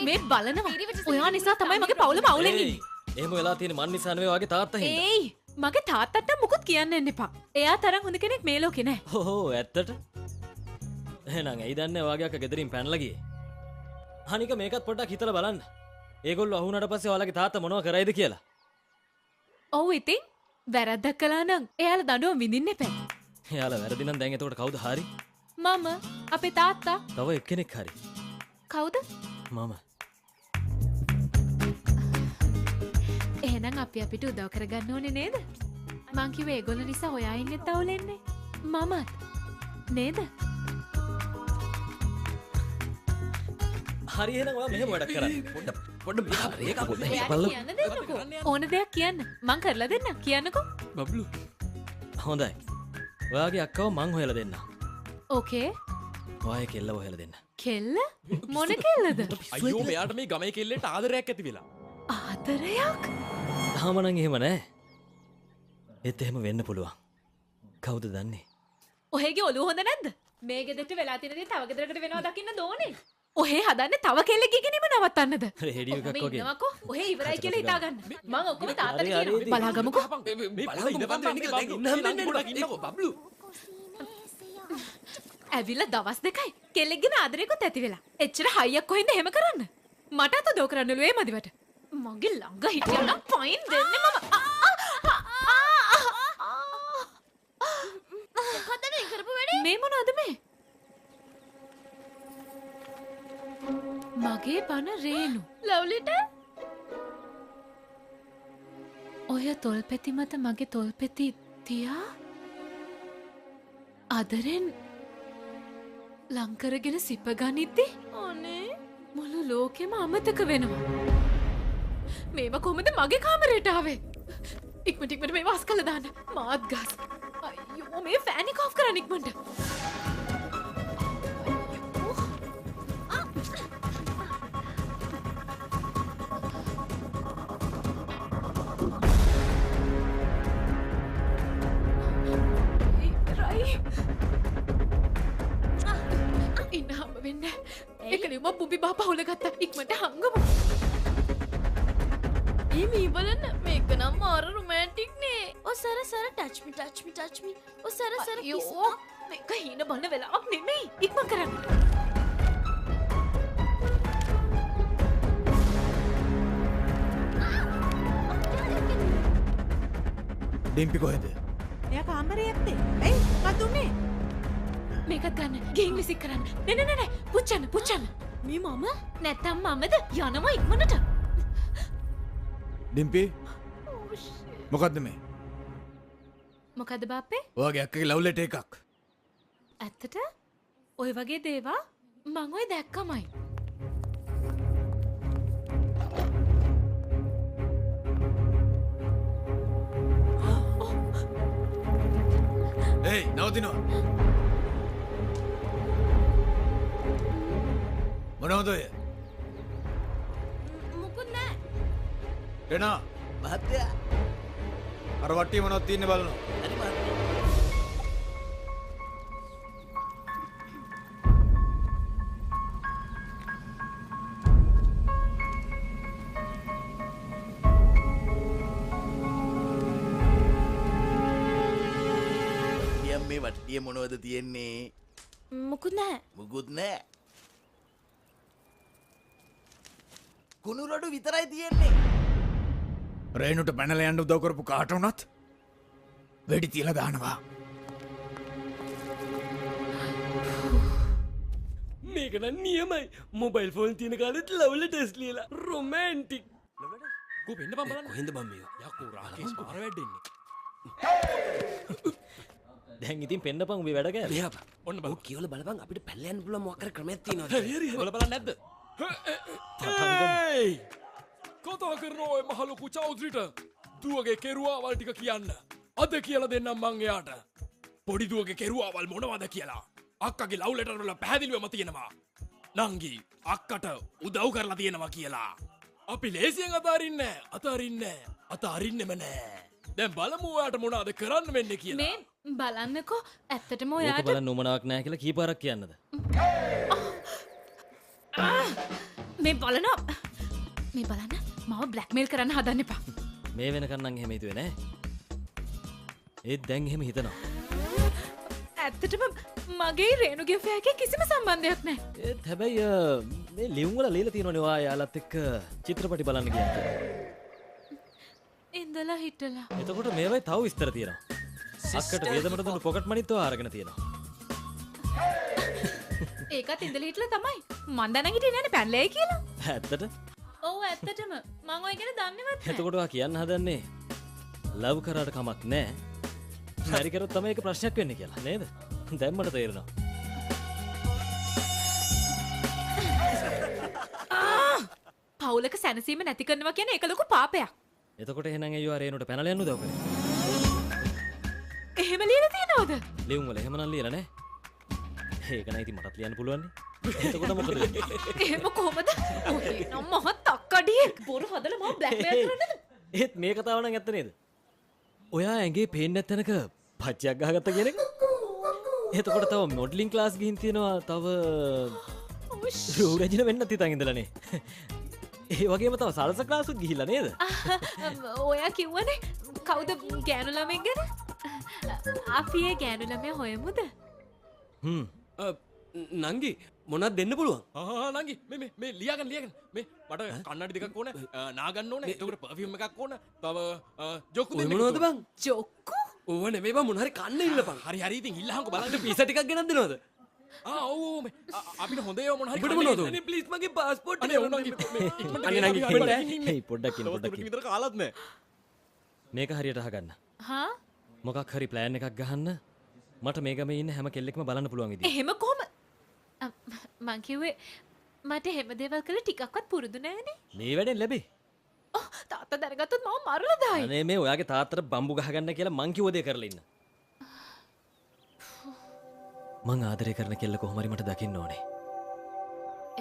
මේ බලනවා. ඔයා නිසා තමයි මගේ පවුල මවුලෙන් ඉන්නේ. එහෙම වෙලා තියෙන්නේ මන් නිසා නෙවෙයි ඔයාගේ තාත්තා හින්දා. ඒයි මගේ තාත්තට මුකුත් කියන්න එන්න එපා. එයා තරම් හොඳ කෙනෙක් මේ ලෝකේ නැහැ. හෝ ඇත්තට? එහෙනම් ඇයි දන්නේ ඔයාගේ අක්කා ගෙදරින් පැනලා ගියේ? අනික මේකත් පොඩ්ඩක් හිතලා බලන්න. ඒගොල්ලෝ අහුණාට පස්සේ ඔයාලගේ තාත්තා මොනව කරයිද කියලා. ඔව් ඉතින් වැරද්දක් කළා නම් එයාලා දඬුවම් විඳින්න එපා. එයාලා වැරදි නම් දැන් එතකොට කවුද හරි? මම අපේ තාත්තා. තව එක්කෙනෙක් හරි. කවුද? මම. එහෙනම් අපි අපිට උදව් කරගන්න ඕනේ නේද? මං කිව්වේ ඒගොල්ලෝ නිසා ඔයා ඉන්නේ තවුලෙන්නේ. මමත් නේද? හරි එහෙනම් ඔයා මෙහෙම වැඩක් කරන්න. පොඩ්ඩ මේක පොඩ්ඩ බලන්න. කියන්න දෙන්නකෝ. ඕන දෙයක් කියන්න. මං කරලා දෙන්න. කියන්නකෝ. බබ්ලු. හොඳයි. ඔයාගේ අක්කව මං හොයලා දෙන්න. ඕකේ. ඔයාගේ කෙල්ලව හොයලා දෙන්න. කෙල්ල? මොන කෙල්ලද? අයියෝ මෙයාට මේ ගමේ කෙල්ලෙට ආදරයක් ඇති වෙලා. ආදරයක්? තාම නම් එහෙම නෑ. ඒත් එහෙම වෙන්න පුළුවන්. කවුද දන්නේ? ඔහෙගේ ඔළුව හොඳ නැද්ද? මේ ගෙදරට වෙලා තියෙන දේ තව ගෙදරකට වෙනවා දකින්න දෝනේ. ඔහේ හදන්නේ තව කෙල්ලෙක්ගේ ගෙනීම නවත්තන්නද? රේඩියෝ එකක් වගේ. ඉන්නවකෝ. ඔහේ ඉවරයි කියලා හිතාගන්න. මම ඔක්කොම තාත්තට කියනවා. බලාගමුකෝ. බබ්ලු. ඇවිල්ලා දවස් දෙකයි. කෙල්ලෙක්ගෙන ආදරේකුත් ඇති වෙලා. එච්චර හයියක් කොහෙන්ද එහෙම කරන්න? මට අත දෝ කරන්නලු ඒ මදිවට. මගේ ළඟ හිටියා නම් ෆයින් දෙන්නේ මම. මොකද නේ කරපු වැඩේ? මේ මොනවද මේ? මගේ බන රේනු. ලව්ලිට ඔය තොල්පෙති මත මගේ තොල්පෙති තියා අදරෙන් ලංකරගෙන සිප ගනිද්දි අනේ මුළු ලෝකෙම අමතක වෙනවා. මේව කොහොමද මගේ කාමරයට ආවේ? ඉක්මනට මේව අස් කළා දාන්න. මාත් ගස්. අයියෝ මේ ෆෑන් එක ඔෆ් කරන්න ඉක්මනට. ඉන්නහම වෙන්න එක ලියුම පුබි බා පවුල ගත්තා. ඉක්මනට හංගමු. මේ බලන්න මේක නම් මාර රොමැන්ටික් නේ. ඔ සර ටච් මි. ඔ සර කිස්. මේක හීන බලන වෙලාවක් නෙමෙයි. ඉක්මන් කරන්න. ඩිම්පි කොහෙද? එයා කාමරේ යත්තේ. ඇයි? මොකද උනේ? මේකත් ගන්න. ගිහින් විසික් කරන්න. නෑ. පුච්චන්න. මේ මම නැත්තම් මමද යනවා ඉක්මනට. ඩිම්පි මොකද්ද මේ? මොකද බාප්පේ? ඔයාගේ අක්කගේ ලව් ලෙටර් එකක්. ඇත්තට? ඔය වගේ දේවා මං ඔය දැක්කමයි. ඒයි නවතිනවා. මොනවද ඔය? මුකුත් නෑ. රෙනා මහත්තයා අර වට්ටිය මොනවද තියෙන්නේ බලනවා. හරි මහත්තයා. මේ වට්ටිය මොනවද තියෙන්නේ? මුකුත් නැහැ. මුකුත් නැහැ. කුණු රොඩු විතරයි තියෙන්නේ. රේනුට පැනලා යන්න උදව් කරපු කාට වුණත් වෙඩි තියලා දානවා. මේක නම් නියමයි. මොබයිල් ෆෝන් තියෙන කාලෙත් ලව්ල ටෙස්ට් ලියලා රොමැන්ටික්. කෝ වෙන්න බම් බලන්න. කොහෙන්ද බම් මේ? යකෝ රාකේෂ් මාර වැඩෙන්නේ. දැන් ඉතින් පෙන්නපන් උඹේ වැඩ කෑල්ල. මෙයා ඔන්න බලන්න කියවල බලපන් අපිට පැනලා යන්න පුළුවන් මොකක් කර ක්‍රමයක් තියෙනවද? හරි හරි බලන්න නැද්ද? කතා කරන ඔය මහලොකු චෞදරිට දුවගේ කෙරුවාවල් ටික කියන්න. අද කියලා දෙන්නම් මං එයාට. පොඩි දුවගේ කෙරුවාවල් මොනවද කියලා. අක්කගේ ලව් ලෙටර් වල පැහැදිලිවම තියෙනවා. නංගි අක්කට උදව් කරලා තියෙනවා කියලා. අපි ලේසියෙන් අතාරින්නෙම නෑ. දැන් බලමු ඔයාට මොනවද කරන්න වෙන්නේ කියලා. මේ බලන්නකෝ ඇත්තටම ඕක ඔයාට බලන්න උමනාවක් නැහැ කියලා කීපාරක් කියන්නද? මේ බලනවා මේ බලන්න මම බ්ලැක්මේල් කරන්න හදන්න එපා. මේ වෙනකන් නම් එහෙම හිතුවේ නෑ. ඒත් දැන් එහෙම හිතනවා. ඇත්තටම මගේ රේණුගේ ෆෑගේ කිසිම සම්බන්ධයක් නැහැ. ඒත් හැබැයි මේ ලියුම් වල ලියලා තියෙනවනේ ඔයා යාලත් එක්ක චිත්‍රපටි බලන්න ගියා. ඉඳලා හිටලා. එතකොට මේවයි තව විස්තර තියෙනවා. අක්කට වේදමට දුන්නු පොකට් මනිත් ඔයා අරගෙන තියෙනවා. ඒකත් ඉඳලා හිටලා තමයි. මන් දැනන් හිටියේ නෑනේ පැනලයි කියලා. ඇත්තට? ඔව් ඇත්තටම. මං ඔය ගැන දන්නේවත් නෑ. එතකොට ඔයා කියන්න හදන්නේ ලව් කරාට කමක් නෑ. මැරි කරොත් තමයි ඒක ප්‍රශ්නයක් වෙන්නේ කියලා නේද? දැන් මට තේරෙනවා. පවුලක සැනසීම නැති කරනවා කියන එක ලොකු පාපයක්. එතකොට එහෙනම් අයියෝ රේනුට පැනලා යන්න උදව් කරේ. එහෙම ලියලා තියනවද? ලියුම් වල එහෙම නම් ලියලා නෑ. ඒක නම් ඉතින් මටත් ලියන්න පුළුවන් නේ. එතකොට මොකද වෙන්නේ? එහෙම කොහමද? ඔය නම් මහත් අක්කඩියෙක් බොරු හදලා මම බ්ලැක්මේල් කරන්නද? ඒත් මේ කතාව නම් ඇත්ත නේද? ඔයා ඇඟේ පේන්නේ නැත්නක පච්චයක් ගහගත්ත කියන එක. එතකොට තව මොඩලින් ක්ලාස් ගිහින් තියෙනවා තව රූරජින වෙන්නත් හිතන් ඉඳලානේ. ඒ වගේම තව සල්ස ක්ලාසුත් ගිහිල්ලා නේද? ඔයා කිව්වනේ කවුද ගෑනු ළමෙක් ගැන? අපි ඒ ගෑනු ළමයා හොයමුද? නංගි මොනක් දෙන්න පුළුවන්? නංගි මේ ලියාගන්න මේ මට කන්නඩි දෙකක් ඕන නාගන්න ඕන එතකොට පර්ෆියුම් එකක් ඕන තව ජොක්කු දෙන්න මොනවද බං? ජොක්කු? ඕව නෙමෙයි බං මොන හරි කන්න ඉල්ලපන්. හරි ඉතින් ඉල්ලහන්කෝ බලන්න පීසා ටිකක් ගෙනත් දෙනවද? ඔව් අපිට හොඳ ඒවා මොන හරි කන්න මොනවද? අනේ ප්ලීස් මගේ පාස්පෝර්ට් එක ඕන නංගි පොඩ්ඩක් ඉන්න විතර කාලත් නෑ. මේක හරියට අහගන්න. හා? මොකක් හරි ප්ලෑන් එකක් ගහන්න මට මේ ගමේ ඉන්න හැම කෙල්ලෙක්ම බලන්න පුළුවන් විදියට. එහෙම කොහොම? මං කිව්වේ මට හැම දේවල් කළ ටිකක්වත් පුරුදු නෑනේ. මේ වැඩෙන් ලැබේ. තාත්තා දැනගත්තොත් මම මරලා දායි. අනේ මේ ඔයාගේ තාත්තට බම්බු ගහගන්න කියලා මං කිව්ව දේ කරලා ඉන්න. මං ආදරය කරන කෙල්ල කොහොම හරි මට දකින්න ඕනේ.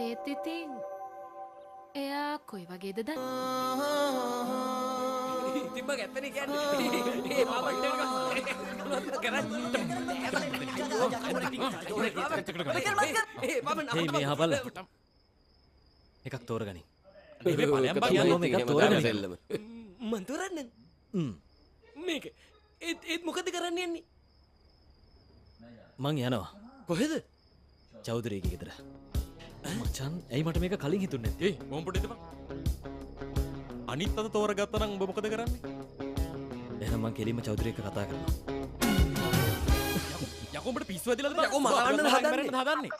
ඒත් ඉතින් එයා කොයි වගේද දන්නේ? ඉතින් මම ඇත්තනේ කියන්නේ. ඒ මාමට හේ මේ හබල එකක් තෝරගනි. මන් තෝරන්න මේක ඒත් මොකද කරන්න යන්නේ? මං යනවා. කොහෙද? චෞදරීගේ ගෙදර. මචන් ඇයි මට මේක කලින් හිතුන්නේ නැත්තේ? මොම් පොඩිද බං? අනිත් අත තෝරගත්තා නම් ඔබ මොකද කරන්නේ? එහෙනම් මං කෙලින්ම චෞදරී එක්ක කතා කරනවා. යකෝ උඹට පිස්සු වැදිලාද බං? යකෝ මරන්න හදන්නේ.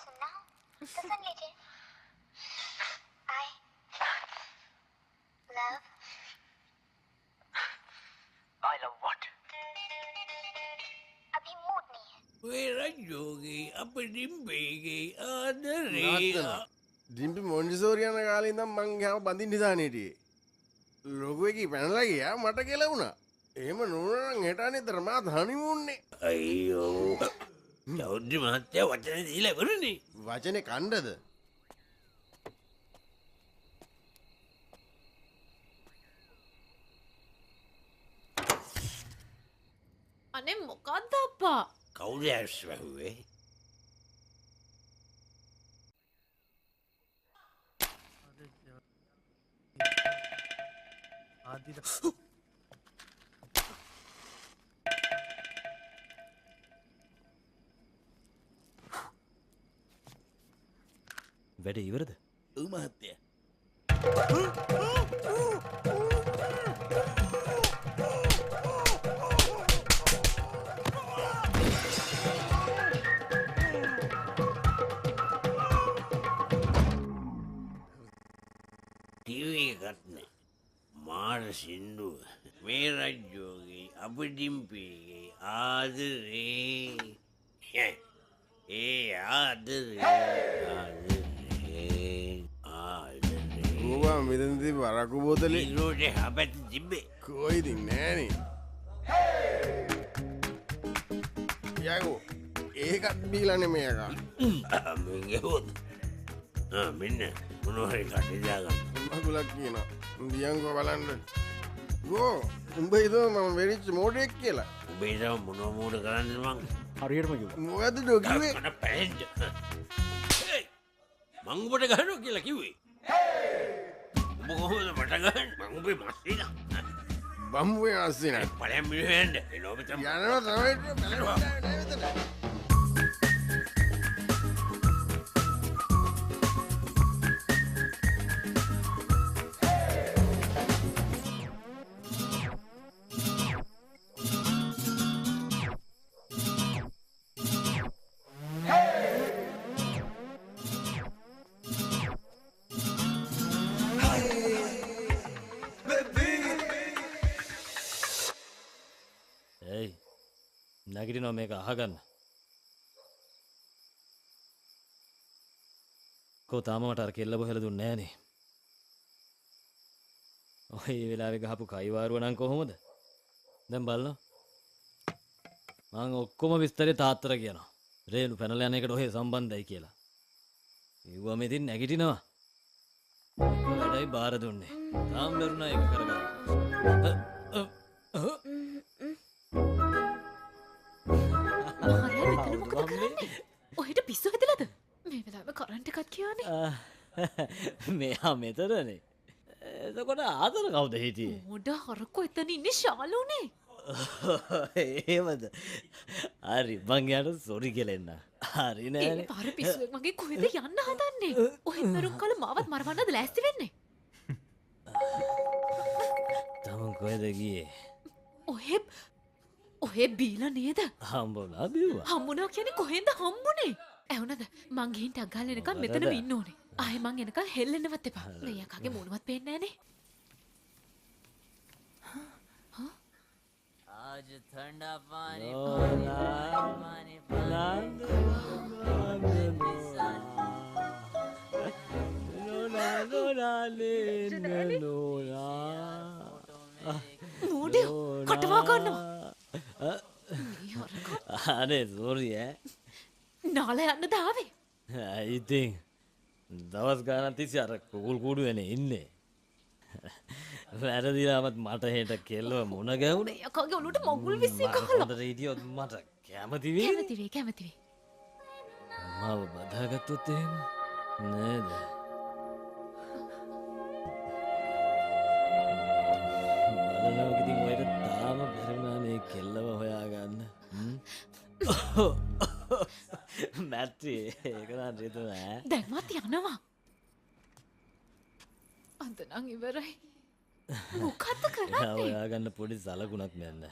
ඩිම්පි මොන්ඩිසෝරියන කාලේ ඉඳන් මං ගාව බඳින්න හිතානේටියේ. ලොකුවෙකි පැනලා ගියා මට කෙලවුණා. එහෙම නෝනනම් හෙට අනිතර මාත් හනිමුන්නේ. අයියෝ. චෞද්‍රි මහත්තයා වචනේ දීලා ඉවරනේ. වචනේ කණ්ඩද? අනේ මොකක්ද අප්පා? කවුද ඇස් වැහුවේ? වැඩ ඉවරද? ඔව් මහත්තයා. ටීවී එකක් නෑ. මාර සින්දුව. මේ රජ්‍යෝගේ අපිටිම්පිගේ ආදරේ. ඒ ආදරේ ඕවා මෙතනදී වරකු බෝතලේ ඉරෝටේ හපැති තිබ්බේ. කොයිදින් නෑනේ. යකෝ ඒකත් බීලානේ මේකා. මෙහෙවොත්. මෙන්න මොනවහරි කටදාගන්න. මගුලක් කියනවා. දියන්කෝ බලන්න. ගෝ උඹ හිතුවා මම වෙරිච්ච මෝඩෙක් කියලා. උඹ හිතුවා මොන මෝඩ කරන්නද මං? හරියටම කිව්වා. මොකද්ද ඩෝ කිව්වේ? මට පැහෙන්න. මං උඹට ගහනවා කියලා කිව්වේ. උඹ කොහොමද මට ගහන්නේ? මං උඹේ මස්සිනා. බම්බුවේ මස්සිනා. පළයන් මිනිහෙන්ද? එළොම තමයි. යනවා තමයි බලනවා. නැගිටිනවා මේක අහගන්න. කෝ තාම මට අර කෙල්ල බොහෙල දුන්නේ නෑනේ. ඔය ඒ වෙලාවේ ගහපු කයිවාරුව නම් කොහොමද? දැන් බලන්න. මං ඔක්කොම විස්තරේ තාත්තට කියනවා. රේණු පැනලා යන එකට ඔහේ සම්බන්ධයි කියලා. ඒවම ඉතින් නැගිටිනවා. වැඩයි බාර දුන්නේ. තාම දරුණා ඒක කරගන්න. ඔහෙට පිස්සු හැදලාද? මේ වෙලාවේ කරන්ට් එකක් කියන්නේ. මෙයා මෙතනනේ. එතකොට ආතර කවුද හිටියේ? මොඩ හරකෝ එතන ඉන්නේ ශාලුනේ. එහෙමද? හරි මං යාට සෝරි කියලා එන්න. හරි නෑනේ. ඒ පාර පිස්සුවෙක් මගේ කොහෙද යන්න හදන්නේ? ඔහෙන් මරුන් කල මාවත් මරවන්නද ලෑස්ති වෙන්නේ? තමන් කොහෙද ගියේ? ඔහෙ බීලා නේද? හම්බුණා බිව්වා. හම්බුණා කියන්නේ කොහෙන්ද හම්බුනේ? ඇහුණද? මං ගිහින් ටක් ගාලා එනකම් මෙතනම ඉන්න ඕනේ. ආයේ මං එනකම් හෙල්ලෙන්නවත් එපා. මේ යකාගේ මූණවත් පේන්නේ නැහනේ. आज ठंडा पानी මූඩිය කටවා ගන්නවා. අනේ සෝරි නාල යන්න දාවේ. ඉතින් දවස් ගානක් තිස්සේ අර කුකුල් කූඩුවනේ ඉන්නේ. වැරදිලාමත් මට හෙට කෙල්ලව මුණ ගැහුණේ. යකාගේ ඔලුවට මගුල් විශ්සේ ගහලා. හොඳට හිටියොත් මට කැමති වෙයි. කැමති වෙයි. මාව බදාගත්තොත් එහෙම නේද? බලනවා ඉතින් ඔයට තාම බැරිුණා මේ කෙල්ලව හොයාගන්න. මැට්ටි ඒක නම් රිතුන ඈ. දැන්වත් යනවා. අද නම් ඉවරයි. මොකද්ද කරන්නේ? හොයාගන්න පොඩි සලකුණක් මෙන්න.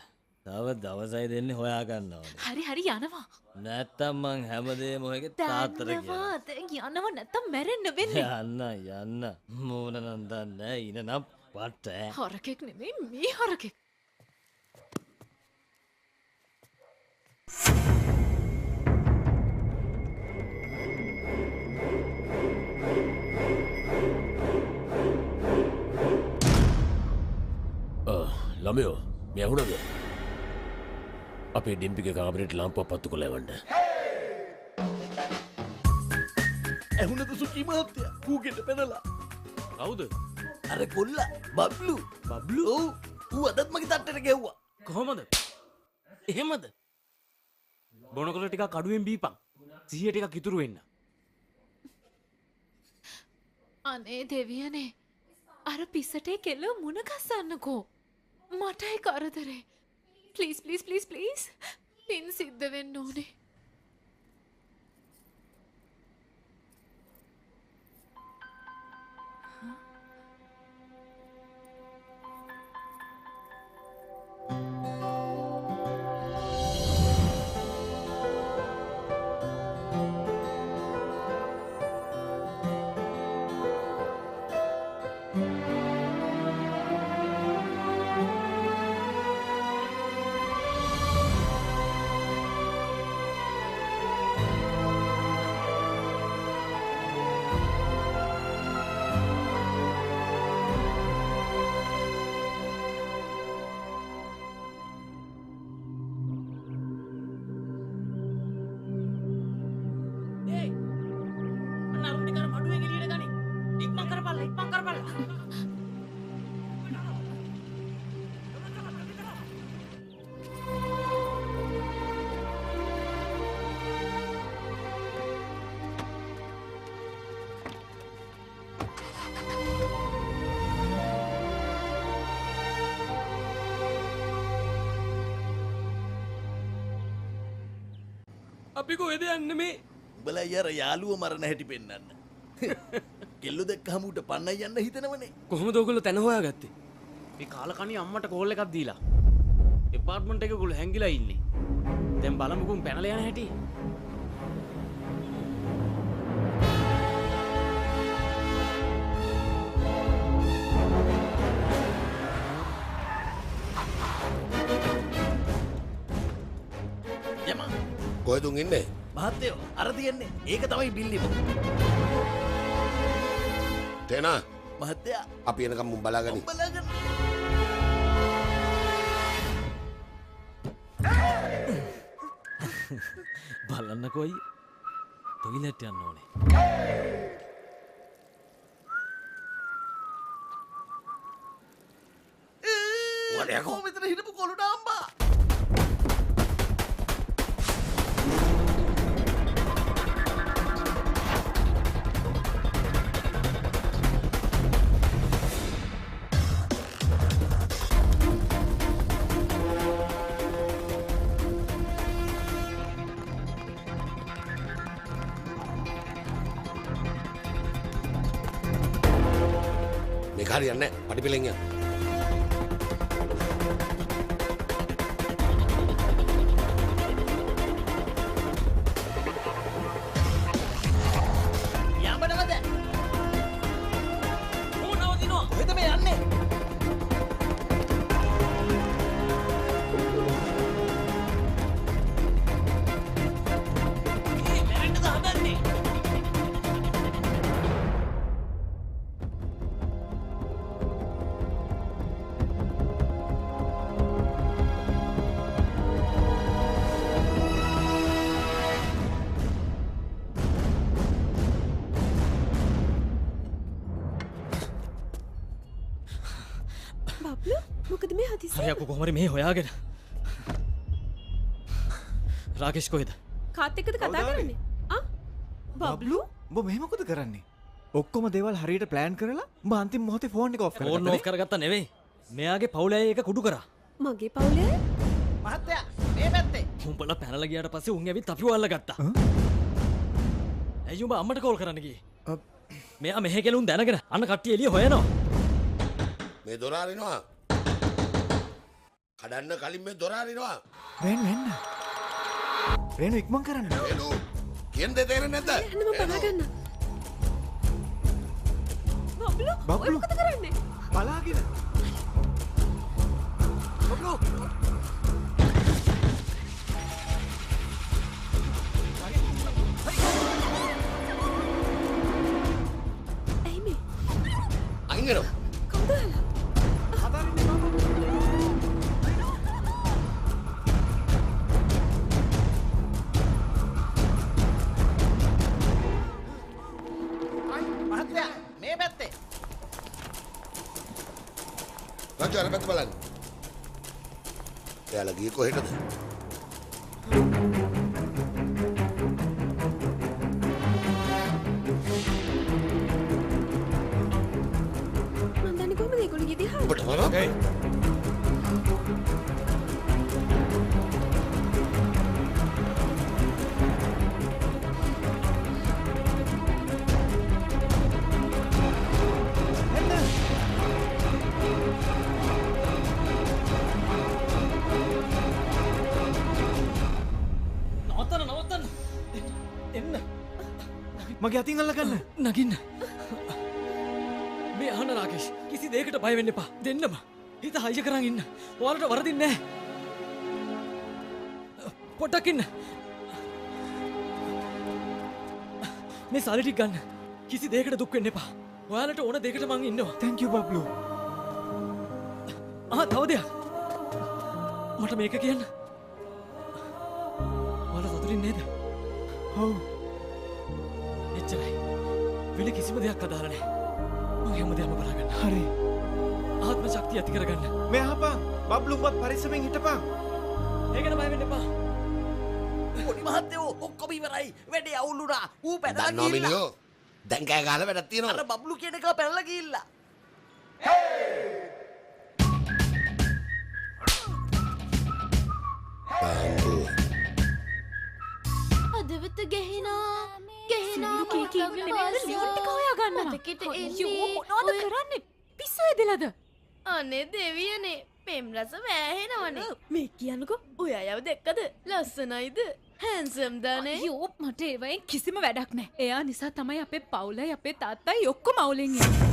තව දවසයි දෙන්නේ හොයාගන්න ඕනේ. හරි යනවා. නැත්තම් මං හැමදේම ඔයගේ තාත්තට කියනවා. දැන් යනවා නැත්තම් මැරෙන්න වෙන්නේ. යන්න. මූණ නම් දන්නේ ඉන නම් පට්ට. හරකෙක් නෙමෙයි මේ හරකෙක්. ළමයෝ මේ ඇහුණද? අපේ ඩිම්පිගේ කාමරේට ලාම්පුවක් පත්තු කරලා එවන්න. ඇහුණද සුචි මහත්තයා? කූගෙට පැනලා. කවුද? අර කොල්ලා බබ්ලු. බබ්ලු? ඔව්. ඌ අදත් මගේ තට්ටේට ගැහුවා. කොහොමද? එහෙමද? බොනකොල ටිකක් අඩුවෙන් බීපන්. සිහිය ටිකක් ඉතුරු වෙන්න. අනේ දෙවියනේ. අර පිස්සටේ කෙල්ල මුණ ගස්සන්නකෝ. මටයි කරදරේ. Please please please please. පින් සිද්ධ වෙන්න ඕනේ. අපි කොහෙද යන්නේ මේ? උඹලා යර යාළුව මරණ හැටි පෙන්වන්න. කෙල්ලු දැක්කම උට පන්නයි යන්න හිතනවනේ. කොහොමද ඔයගොල්ලෝ තැන හොයාගත්තේ? මේ කාලකණි අම්මට කෝල් එකක් දීලා. එපාර්ට්මන්ට් එකේ ගොල්ලෝ හැංගිලා ඉන්නේ. දැන් බලමුකෝ පැනලා යන හැටි. කොහෙදුන් ඉන්නේ? මහත්තයෝ අර තියන්නේ. ඒක තමයි බිල්ලිම. තේනා මහත්තයා අපි එනකම් මුම් බලාගනි. බලාගන්න. බලන්නකෝ අයියේ. ටොයිලට් යන්න ඕනේ. ඔයා මෙතන හිටපු කොළුට අම්බා. මේක හරියන්නේ නැහැ. පඩිපෙලෙන් යන්න. යඹනවද? ඕනව දිනවා. කොහෙද මේ යන්නේ? හරියකෝ කොහොමරි මේ හොයාගෙන. රාකේෂ් කොහෙද? කාත් එක්කද කතා කරන්නේ? බබ්ලු උඹ මෙහෙම මොකද කරන්නේ? ඔක්කොම දේවල් හරියට ප්ලෑන් කරලා උඹ අන්තිම මොහොතේ ෆෝන් එක ඔෆ් කරගත්තා. ෆෝන් ඔෆ් කරගත්තා නෙවෙයි. මෙයාගේ පවුලේ අය එක කුඩු කරා. මගේ පවුලේ? මහත්තයා මේ පැත්තේ. උඹලා පැනලා ගියාට පස්සේ උන් ඇවිත් අපිව අල්ලගත්තා. ඇයි උඹ අම්මට කෝල් කරන්න ගියේ? මෙයා මෙහෙ කෙලුන් දැනගෙන අන්න කට්ටිය එළිය හොයනවා. මේ දොර අරිනවා. කඩන්න කලින් මේ දොර අරිනවා. වෙන්න. රේනු ඉක්මන් කරන්න. රේනු කියන දේ තේරෙන්නේ නැද්ද? එන්න මම බලා ගන්න. බබ්ලු ඔය මොකද කරන්නේ? බලාගෙන. බබ්ලු ඇයි මේ? අයින් වෙනවා. කවුද? මහත්තයා මේ පැත්තේ. රජු අර පැත්ත බලන්න. එයාලා ගියේ කොහෙටද? මන් දන්නේ කොහමද ඒගොල්ලෝ ගියේ දිහා? ඔබට වරක්. නවත්තන්න එන්න මගේ අතින් අල්ලගන්න. නගින්න මේ අහන රාකේෂ් කිසි දෙයකට බය වෙන්න එපා දෙන්නම හිත හයිය කරන් ඉන්න ඔයාලට වරදින්නේ නැහැ පොඩ්ඩක් ඉන්න මේ සල්ලි ටික ගන්න කිසි දෙයකට දුක් වෙන්න එපා ඔයාලට ඕන දෙයකට මං ඉන්නවා thank you බබ්ලු. තව දෙයක් මට මේක කියන්න ඔයාලා සතුටින් නේද? ඔව්. එච්චරයි වෙන කිසිම දෙයක් අදාළ නැහැ මම හැමදේම බලාගන්න හරි. ආත්ම ශක්තිය ඇති කරගන්න මේ අහපන්. බබ්ලු උඹත් පරිස්සමෙන් හිටපන්. ඒක නෑ බය වෙන්න එපා පොඩි මහත්තයෝ ඔක්කොම ඉවරයි. වැඩේ අවුලුණා. ඌ පැනලා දන්නවා ගිහිල්ලා. මිනිහෝ. දැන් කෑ ගහලා වැඩක් තියෙනවා. අර බබ්ලු කියන එක පැනලා ගිහිල්ලා. අදවත ගෙහිනා ගෙහිනා කී කී ඉන්නේ මෙන්න ලියුම් ටික හොයා ගන්නවා. මතකෙට අයියෝ මොනවද කරන්නේ? පිස්සු ඇදලාද? අනේ දෙවියනේ පෙම් රස වෑහෙනවනේ. මේ කියන්නකෝ ඔය අයව දැක්කද? ලස්සනයිද? හැන්සම් දානේ. අයියෝ මට ඒවයින් කිසිම වැඩක් නැහැ. එයා නිසා තමයි අපේ පවුලයි අපේ තාත්තයි ඔක්කොම අවුලෙන් ඉන්නේ.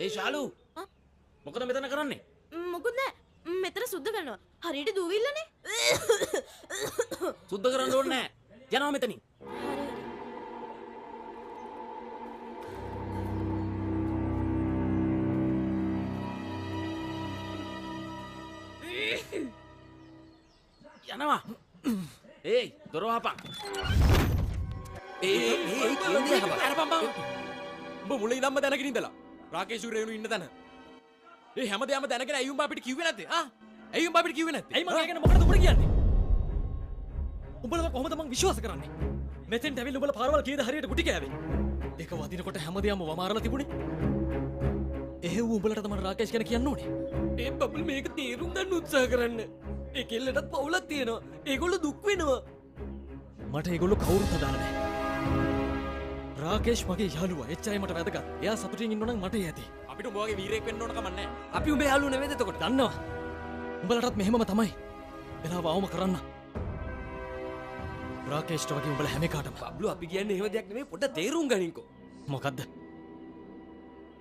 ඒ ශාලු මොකද මෙතන කරන්නේ? මොකුත් නෑ. මෙතන සුද්ධ කරනවා. හරියට දූවිල්ලනේ. සුද්ධ කරන්න ඕනේ නෑ. යනවා මෙතනින්. යනවා. ඒයි දොර වහපන්. ඒ කියන්නේ අරපන් බං. උඹ මුලින් ඉඳන්ම දැනගෙන ඉඳලා රාකේෂ් රේණු ඉන්න තැන. ඒ හැමදේම දැනගෙන ඇයි උඹ අපිට කිව්වේ නැත්තේ? ඇයි උඹ අපිට කිව්වේ නැත්තේ? ඇයි මම ඒ ගැන මොකටද උඹට කියන්නේ? උඹලා කොහොමද මං විශ්වාස කරන්නේ? මෙතෙන්ට ඇවිල්ලා උඹලා පාරවල් කීයද හරියට ගුටි කෑවේ? ඒක වදිනකොට හැමදේම වමාරලා තිබුණේ. එහෙව් උඹලට තමයි රාකේෂ් ගැන කියන්න ඕනේ. ඒ බබල් මේක තේරුම් ගන්න උත්සාහ කරන්න. ඒ කෙල්ලටත් පවුලක් තියෙනවා. ඒගොල්ලෝ දුක් වෙනවා. මට ඒගොල්ලෝ කවුරුත් අදාළ නැහැ. රාකේෂ් මගේ යාළුවා. එච්චරයි මට වැදගත්. එයා සතුටින් ඉන්න නම් මට ඇති. අපිට උඹ වගේ වීරයෙක් වෙන්න ඕන කමක් නැහැ. අපි උඹේ යාළුවෝ නෙවෙයිද එතකොට? දන්නවා. උඹලටත් මෙහෙමම තමයි. වෙලාව අවම කරන්න. රාකේෂ්ට වගේ උඹලා හැම එකටම. බබ්ලු අපි කියන්නේ එහෙම දෙයක් නෙමෙයි පොඩ්ඩක් තේරුම් ගනින්කෝ. මොකද්ද?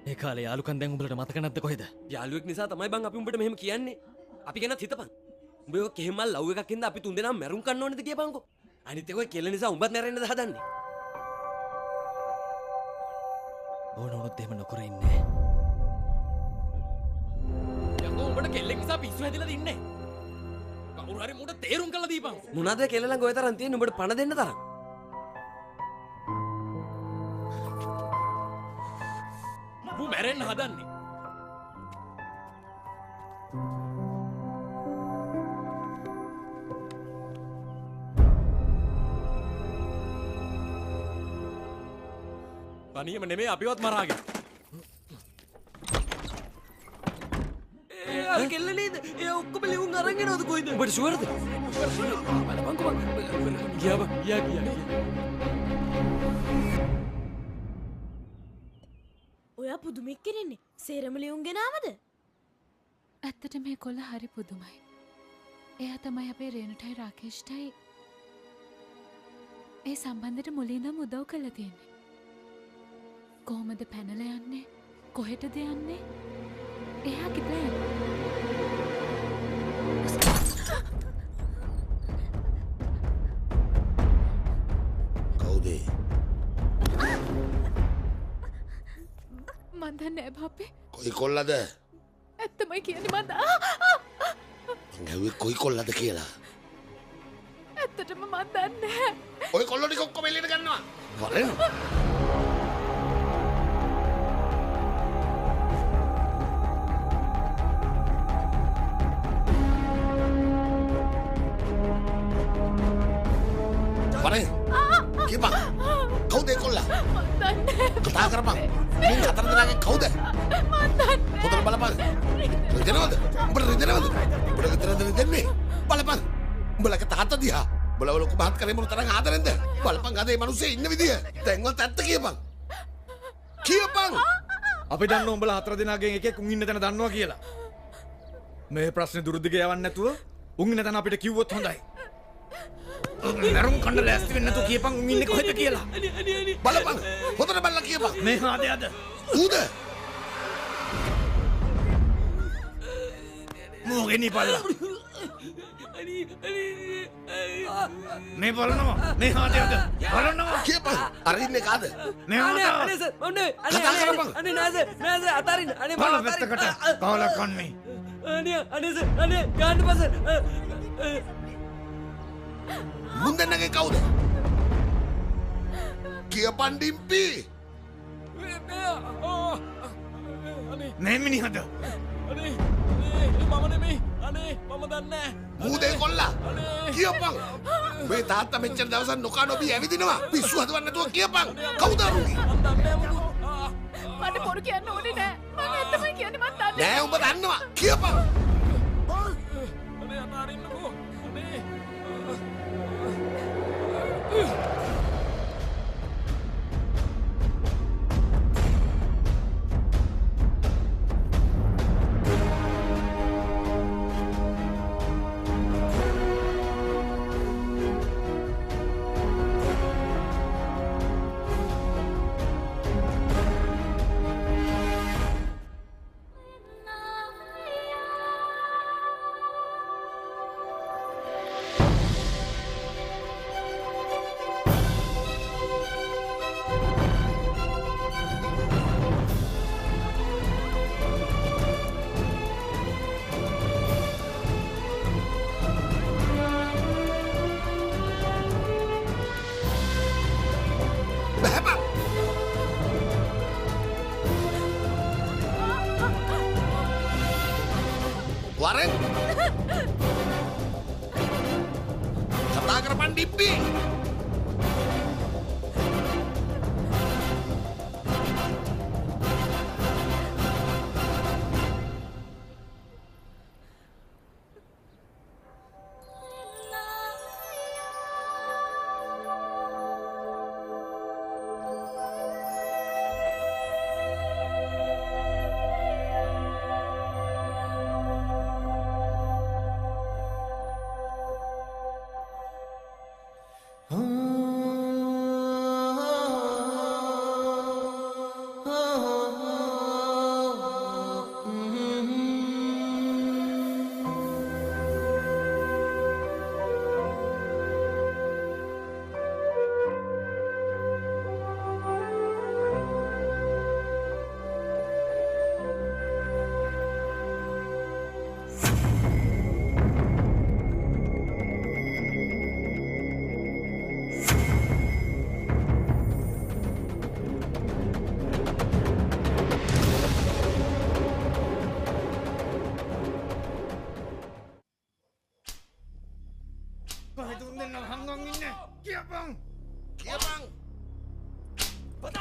ඒ කාලේ යාළුකම් දැන් උඹලට මතක නැද්ද කොහෙද? යාළුවෙක් නිසා තමයි බං අපි උඹට මෙහෙම කියන්නේ. අපි ගැනත් හිතපන්. උඹ ඔය කෙහෙමල් ලව් එකක් ඉඳලා අපි තුන්දෙනාම මැරුම් කන්න ඕනේද කියපන්කෝ. අනිත් එක ඔය කෙල්ල නිසා උඹත් මැරෙන්නද හදන්නේ? ඕනොත් එහෙම නොකර ඉන්නේ. යකෝ උඹට කෙල්ලෙක් නිසා පිස්සු හැදිලා තින්නේ. කවුරු හරි මුට තේරුම් කරලා දීපන්. මොනවාද කෙල්ල ළඟ ඔය තරම් තියෙන්නේ උඹට පණ දෙන්න තරම්? උඹ මැරෙන්න හදන්නේ. තනියම නෙමෙයි අපිවත් මරාගෙන. ඒ අර කෙල්ල නේද? ඒ ඔක්කොම ලියුම් අරන් එනවද කොයිද? උඹට ෂුවර්ද? බලපන්කෝ ගියා. ඔයා පුදුමෙක් කෙරෙන්නේ. සේරම ලියුම් ගෙනාවද? ඇත්තට මේ කොල්ල හරි පුදුමයි. එයා තමයි අපේ රේණුටයි රාකේෂ්ටයි ඒ සම්බන්ධයට මුලින්දම උදව් කරලා තියෙන්නේ. කොහොමද පැනලා යන්නේ? කොහෙටද යන්නේ? එයාගේ ප්ලෑන්. කවුද? මන් දන්නේ නැහැ බාප්පේ. කොයි කොල්ලද? ඇත්තමයි කියන්නේ මන්ද. ගැව්වේ කොයි කොල්ලද කියලා. ඇත්තටම මන් දන්නේ නැහැ. ඔය කොල්ලෝ ටික ඔක්කොම එළියට ගන්නවා. වරෙන්. වරෙන්. කියපන්. කවුද ඒ කොල්ලා? මන් දන්නේ. කතා කරපන්. මේ හතර දෙනාගෙන් කවුද? මන් දන්නේ. හොඳට බලපන්. රිදෙනවද? උඹට රිදෙනවද? උඹට විතරද රිදෙන්නේ? බලපන්. උඹලගේ තාත්තා දිහා. උඹලා ලොකු මහත් කරේ මොන තරම් ආදරෙන්ද? බලපන් අද මේ මිනිස්සේ ඉන්න විදිය. දැන්වත් ඇත්ත කියපන්. කියපන්. අපි දන්න උඹලා හතර දෙනාගෙන් එකෙක් උන් ඉන්න තැන දන්නවා කියලා. මේ ප්‍රශ්නේ දුරු දිග යවන්න නැතුව උන් ඉන්න තැන අපිට කිව්වොත් හොඳයි. නරුම් කණ්ඩ ලෑස්ති වෙන්න නැතුව කියපන් උන් ඉන්නේ කොහෙද කියලා. බලපන්. හොඳට බලලා කියපන්. මේ හාදේ අද. ඌද? මොගෙනි බලලා. මේ බලනවා. මේ හාදේ අද. බලනවා. කියපන්. අර ඉන්නේ කාද? මේ හාදේ. අනේ සර් මොන්නේ කතා කරපන්. අනේ නෑ සර් අතාරින්න අනේ බල වැත්තකට කාලා කන්නේ. අනේ සර් අනේ ගන්න පස්සේ මුන් දෙන්නගේ කවුද? කියපන් ඩිම්පි. මේ මිනිහද? අනේ මම නෙමෙයි. අනේ මම දන්නේ ඌදේ කොල්ලා. කියපන්. මේ තාත්තා මෙච්චර දවසක් නොකා නොබී ඇවිදිනවා. පිස්සු හදවන්න නැතුව කියපන්. කවුද අරුණි? මට පොරු කියන්න ඕනේ නෑ. මම ඇත්තමයි කියන්නේ මන් දන්නේ. නෑ උඹ දන්නවා. කියපන්. අනේ අතාරින්නකෝ. අනේ වරෙන්. කතා කරපන් ඩිම්පි.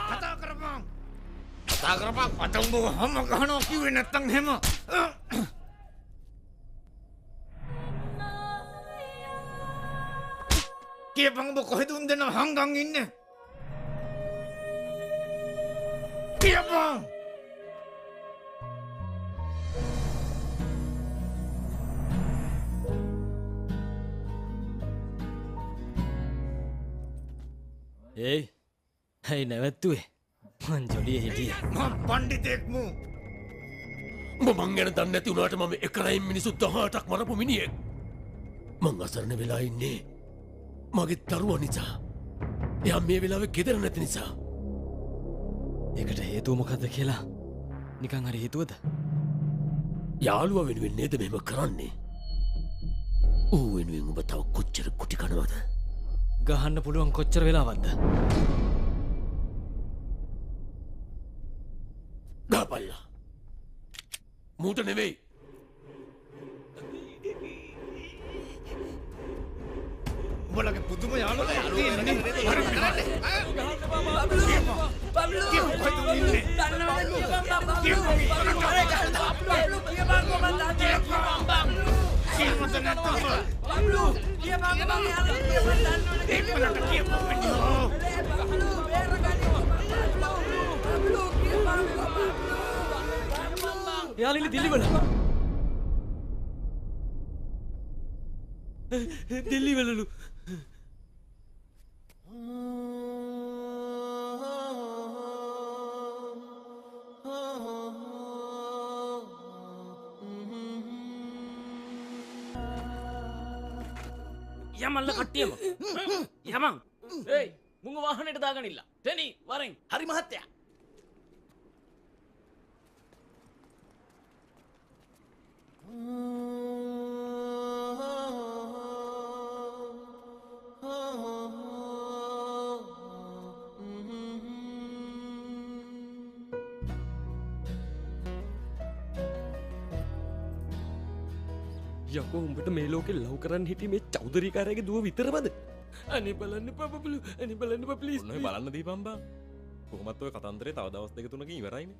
කතා කරපන්. අත උඹ හැම ගහනවා කිව්වේ නැත්තම් හැම. කියපන් උඹ කොහෙද උන් දෙන්නව හංගන් ඉන්නේ? කියපන්. ඒයි ඇයි නැවැත්තුවේ මං ජොලිය හිටිය පණ්ඩිතෙක් මූ මං ගැන දන්නේ නැති වුණාට මම එකරයින් මිනිස්සු 18ක් මරපු මිනිහෙක්. මං අසරණ වෙලා ඉන්නේ මගේ දරුවා නිසා. එයා මේ වෙලාවේ ගෙදර නැති නිසා. ඒකට හේතුව මොකද්ද කියලා නිකන් හරි හිතුවද? යාළුවා වෙනුවෙන් නේද මෙහෙම කරන්නේ? ඌ වෙනුවෙන් ඔබ තව කොච්චර කුටි කනවද? ගහන්න පුළුවන් කොච්චර වෙලාවක්ද? ගහපල්ලා. මූට නෙවෙයි. උඹලගේ පුදුම යාළුවා තියෙනනේ. යාලිනි දිල්ලිවල දිල්ලිවලලු යමල්ල කට්ටියම යමන් ඒයි මුංග වාහනයට දාගනිල්ල ටෙනි වරෙන් හරි මහත්තයා. යකෝ උඹට මේ ලෝකෙ ලව් කරන්න හිටියේ මේ චෞදරිකාරයාගේ දුව විතරමද? අනේ බලන්න බබලු අනේ බලන්න බබ ප්ලීස්. ඔන්න බලන්න දීපන් බං. කොහොමත් ඔය කතන්දරේ තව දවස් දෙක තුනකින් ඉවරයිනේ.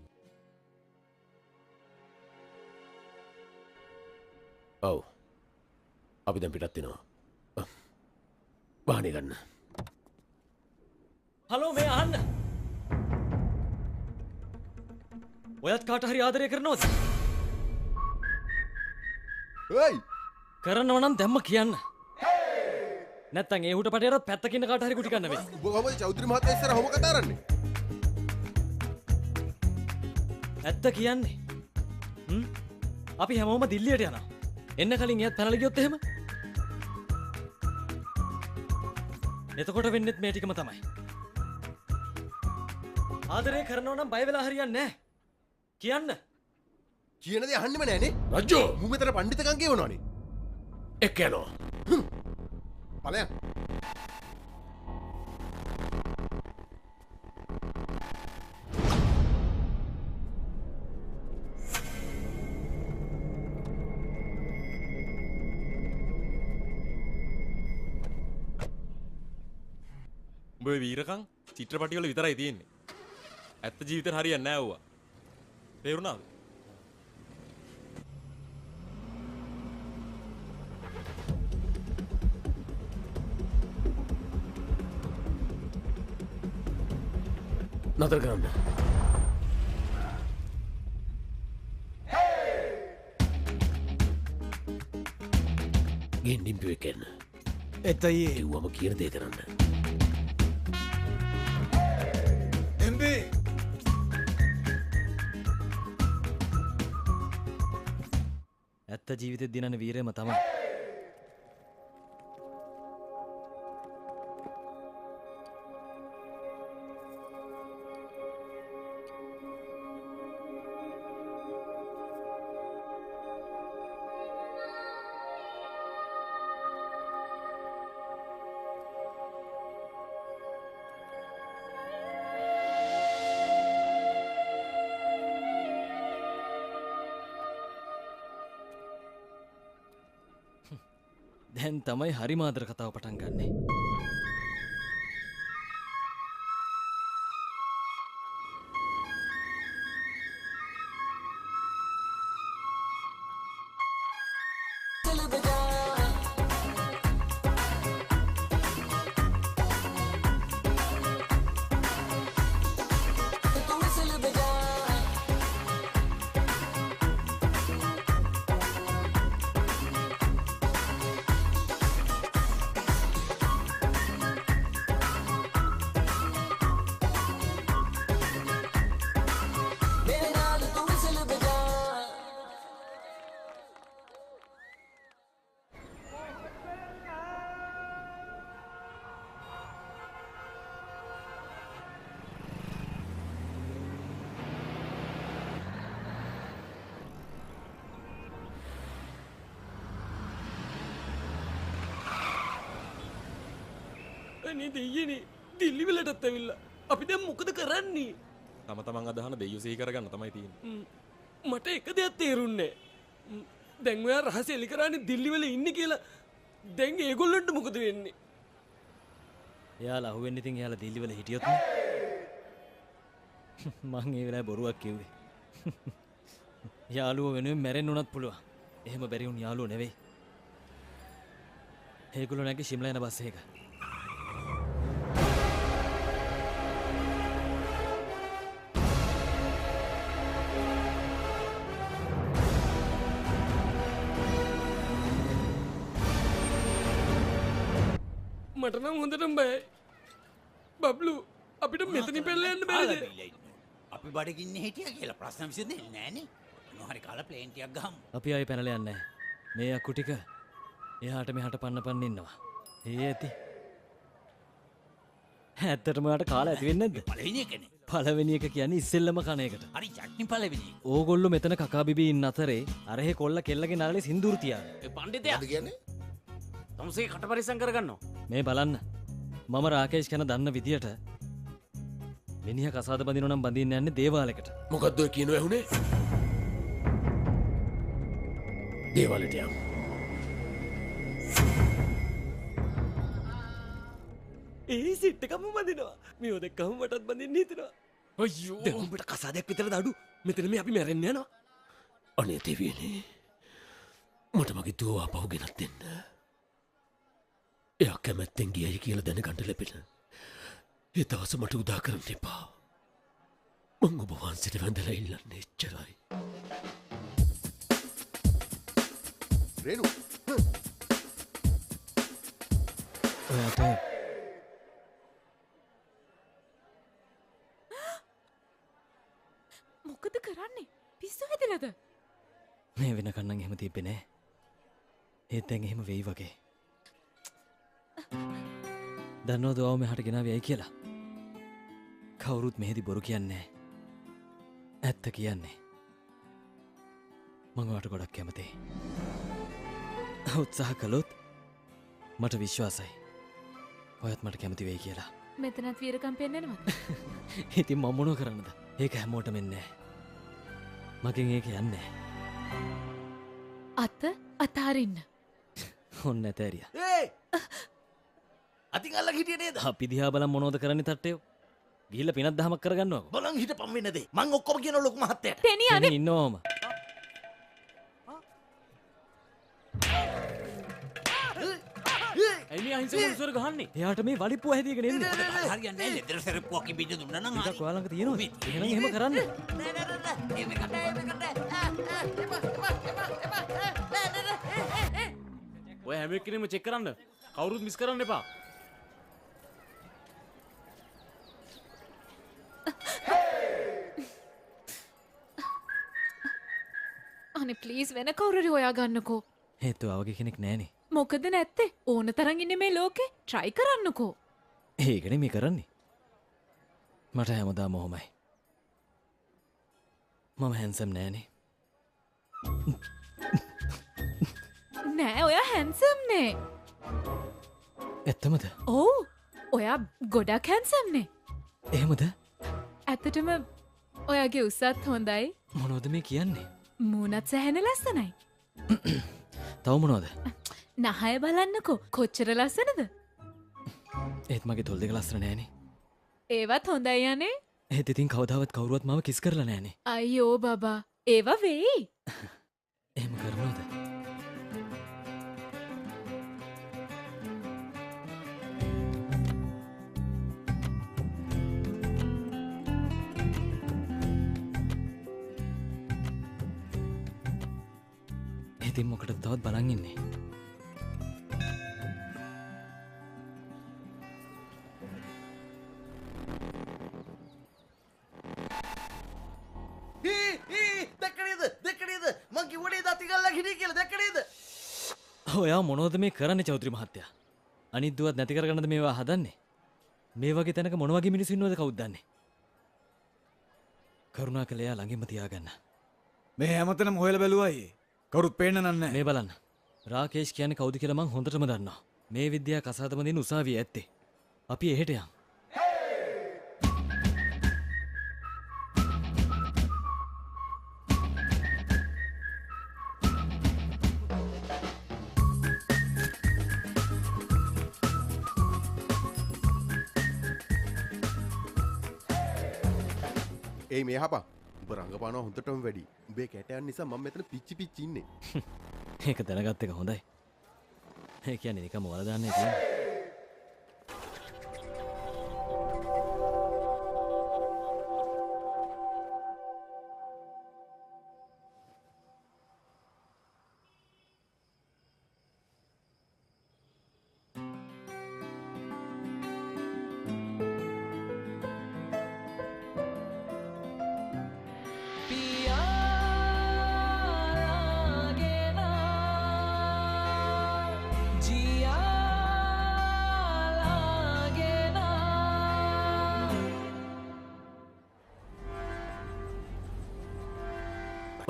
ඔව්. අපි දැන් පිටත් වෙනවා. වාහනේ ගන්න. හලෝ මේ අහන්න. ඔයත් කාට හරි ආදරය කරනවද? ඔයි කරනව නම් දැම්ම කියන්න. නැත්තම් ඒ හුට පටේරත් පැත්තකින්න කාට හරි කුටි කන්න වෙයි. ඔබ කොහමද චෞධරි මහත්තයා ඉස්සර හොම කතා කරන්නේ? ඇත්ත කියන්නේ. අපි හැමෝම දිල්ලියට යනවා. එන්න කලින් එයත් පැනලා ගියොත් එහෙම. එතකොට වෙන්නෙත් මේ ටිකම තමයි. ආදරය කරනවා නම් බය වෙලා හරියන්නේ නැහැ. කියන්න. කියන දේ අහන්නෙම නෑනේ. රජ්ජෝ මු මෙතන පඬිතකම් කියවනවානේ. එක්ක යනවා. ඵලයන්. උඹ වීරකම් චිත්‍රපටිවල විතරයි තියෙන්නේ. ඇත්ත ජීවිතේ හරියන්නේ නැහැ ඌවා. තේරුණාද? නතර කරන්න. ගිහින් ඩිම්පිවෙ කන්න. එතයි කිව්වම කියන දේ කරන්න. එම්බේ ඇත්ත ජීවිතේ දිනන වීරයම තමයි. දැන් තමයි හරි මාදර කතාව පටන් ගන්නේ. අනේ දෙයියනේ දිල්ලි වලටත් ඇවිල්ලා. අපි දැන් මොකද කරන්නේ? තම තමන් අදහන දෙයියෝ සිහි කරගන්න තමයි තියෙන්නේ. මට එක දෙයක් තේරුන්නේ නැහැ. දැන් ඔයා රහස එලි කරන්නේ දිල්ලි වල ඉන්නේ කියලා. දැන් ඒගොල්ලන්ට මොකද වෙන්නේ? එයාලා අහුවෙන්න ඉතින් එයාලා දිල්ලි වල හිටියොත් මං ඒ වෙලාවේ බොරුවක් කිව්වේ. යාළුවෝ වෙනුවෙන් මැරෙන්න උනත් පුළුවන්. එහෙම බැරි වුන් යාළුවෝ නෙවෙයි. ඒගොල්ලෝ නැගි ශිම්ලා යන බස් එක. මට නම් හොඳටම බයයි. බබ්ලු අපිට මෙතනින් පෙරලා යන්න බැරිද? අපි බඩගින්නේ හිටියා කියලා ප්‍රශ්න විසඳෙන්නේ නෑනේ. මොනවාරි කාලා ප්ලේන් ටිකක් ගහමු. අපි ආයේ පැනලා යන්නේ නැහැ. මේ අක්කු ටික එහාට මෙහාට පන්න ඉන්නවා. ඒ ඇති. ඇත්තටම ඔයාට කාලා ඇති වෙන්නේ නැද්ද? පළවෙනි එකනේ. පළවෙනි එක කියන්නේ ඉස්සෙල්ලම කන එකට. හරි චට්නි පළවෙනි. ඕගොල්ලෝ මෙතන කකා බිබී ඉන්න අතරේ අරහේ කොල්ල කෙල්ලගේ නරලේ සින්දූරු තියාගෙන. ඒ පණ්ඩිතයා කියන්නේ තමුසේ කට පරිසම් කරගන්නවා. මේ බලන්න. මම රාකේෂ් ගැන දන්න විදියට මිනිහ කසාද බඳිනව නම් බඳින්න යන්නේ දේවාලයකට. මොකද්ද ඔය කියනවා ඇහුනේ? දේවාලයට යමු. ඒ සිට් එකම බඳිනවා. මේව දැක්කම මටත් බඳින්න හිතෙනවා. අයියෝ දැන් උඹට කසාදයක් විතරද අඩු? මෙතන මේ අපි මැරෙන්න යනවා. අනේ දෙවියනේ. මට මගේ දුව ආපහු ගෙනත් දෙන්න. එයා කැමැත්තෙන් ගියයි කියලා දැනගන්න ලැබෙන. ඒ දවස මට උදා කරන්න එපා. මං ඔබ වහන්සේට වැඳලා ඉල්ලන්නේ එච්චරයි. රේනු ඔයාට මොකද කරන්නේ? පිස්සු හැදිලාද? මේ වෙනකන් නම් එහෙම තිබ්බේ නෑ. ඒත් දැන් එහෙම වෙයි වගේ. දන්නවද ඔයාව මෙහාට ගෙනාවේ ඇයි කියලා? කවුරුත් මෙහෙදි බොරු කියන්නේ නෑ. ඇත්ත කියන්නේ. මම ඔයාට ගොඩක් කැමතියි. උත්සාහ කළොත් මට විශ්වාසයි. ඔයත් මට කැමති වෙයි කියලා. මෙතනත් වීරකම් පෙන්නනවා. ඉතින් මම මොනව කරන්නද? ඒක හැමෝටම එන්නේ නෑ. මගෙන් ඒක යන්නේ අත අතාරින්න. ඔන්න ඇතෑරියා. ඒ අතින් අල්ලන් හිටියේ නේද? අපි දිහා බලන් මොනවද කරන්නේ තට්ටයෝ? ගිහිල්ලා පිනක් දහමක් කරගන්නවකෝ. බලන් හිටපම් වෙන්න දේ. මං ඔක්කොම කියන ලොකු මහත්තයාට. තෙනි අනේ ඉන්නවම. ඇයි මේ අහිංසක මොනසර ගහන්නේ? එයාට මේ වලිප්පුව හැදීගෙන එන්නේ. හරියන්නේ නැහැ. ලෙදර සරප්පුවක් බින්ද දුන්නා නම් ටිකක් ඔයා ළඟ තියෙනවද? එහෙනම් එහෙම කරන්න. ඔය හැම එක්කෙනෙම චෙක් කරන්න. කවුරුත් මිස් කරන්න එපා. අනේ ප්ලීස් වෙන කවුරුරි හොයා ගන්නකෝ. හේතුව වගේ කෙනෙක් නෑනේ. මොකද නැත්තේ? ඕන තරම් ඉන්නේ මේ ලෝකේ. try කරන්නකෝ. ඒකනේ මේ කරන්නේ. මට හැමදාම ඔහොමයි. මම හැන්සම් නෑනේ. නෑ ඔයා හැන්සම් නේ. ඇත්තමද? ඔව්. ඔයා ගොඩක් හැන්සම් නේ. එහෙමද? ඇත්තටම ඔයාගේ උසත් හොඳයි. මොනවද මේ කියන්නේ? මූණත් සැහෙන ලස්සනයි. තව මොනවද? නහය බලන්නකෝ කොච්චර ලස්සනද? ඒත් මගේ තොල් දෙක ලස්සන නෑනේ. ඒවත් හොඳයි යන්නේ. ඒත් ඉතින් කවදාවත් කවුරුවත් මාව කිස් කරලා නෑනේ. අයියෝ බබා ඒවා වෙයි. එහෙම කරනවද? ඉතින් මොකටද තවත් බලන් ඉන්නේ? දෙක්කනේද මං කිව්වනේ දති ගල්ලා හිටිය කියලා දෙක්කනේද? ඔයා මොනවද මේ කරන්නේ චෞත්‍රි මහත්තයා? අනිත් දුවත් නැති කරගන්නද මේවා හදන්නේ? මේ වගේ තැනක මොන වගේ මිනිස්සු ඉන්නවද කවුද දන්නේ? කරුණාකරලා එයා ළඟින්ම තියාගන්න. මේ හැමතැනම හොයලා බැලුවයි. කවුරුත් පේන්න නෑ. මේ බලන්න. රාකේෂ් කියන්නේ කවුද කියලා මං හොඳටම දන්නවා. මේ විද්‍යා කසාද බඳින්න උසාවියේ ඇත්තේ. අපි එහෙට යම්. ඒ මේ හපා උඹ රංගපානවා හොඳටම වැඩි. උඹේ කැටයන් නිසා මම මෙතන පිච්චි පිච්චි ඉන්නේ. ඒක දැනගත්ත එක හොඳයි. ඒ කියන්නේ නිකම්ම වලදාන්නේ තියෙන්නේ.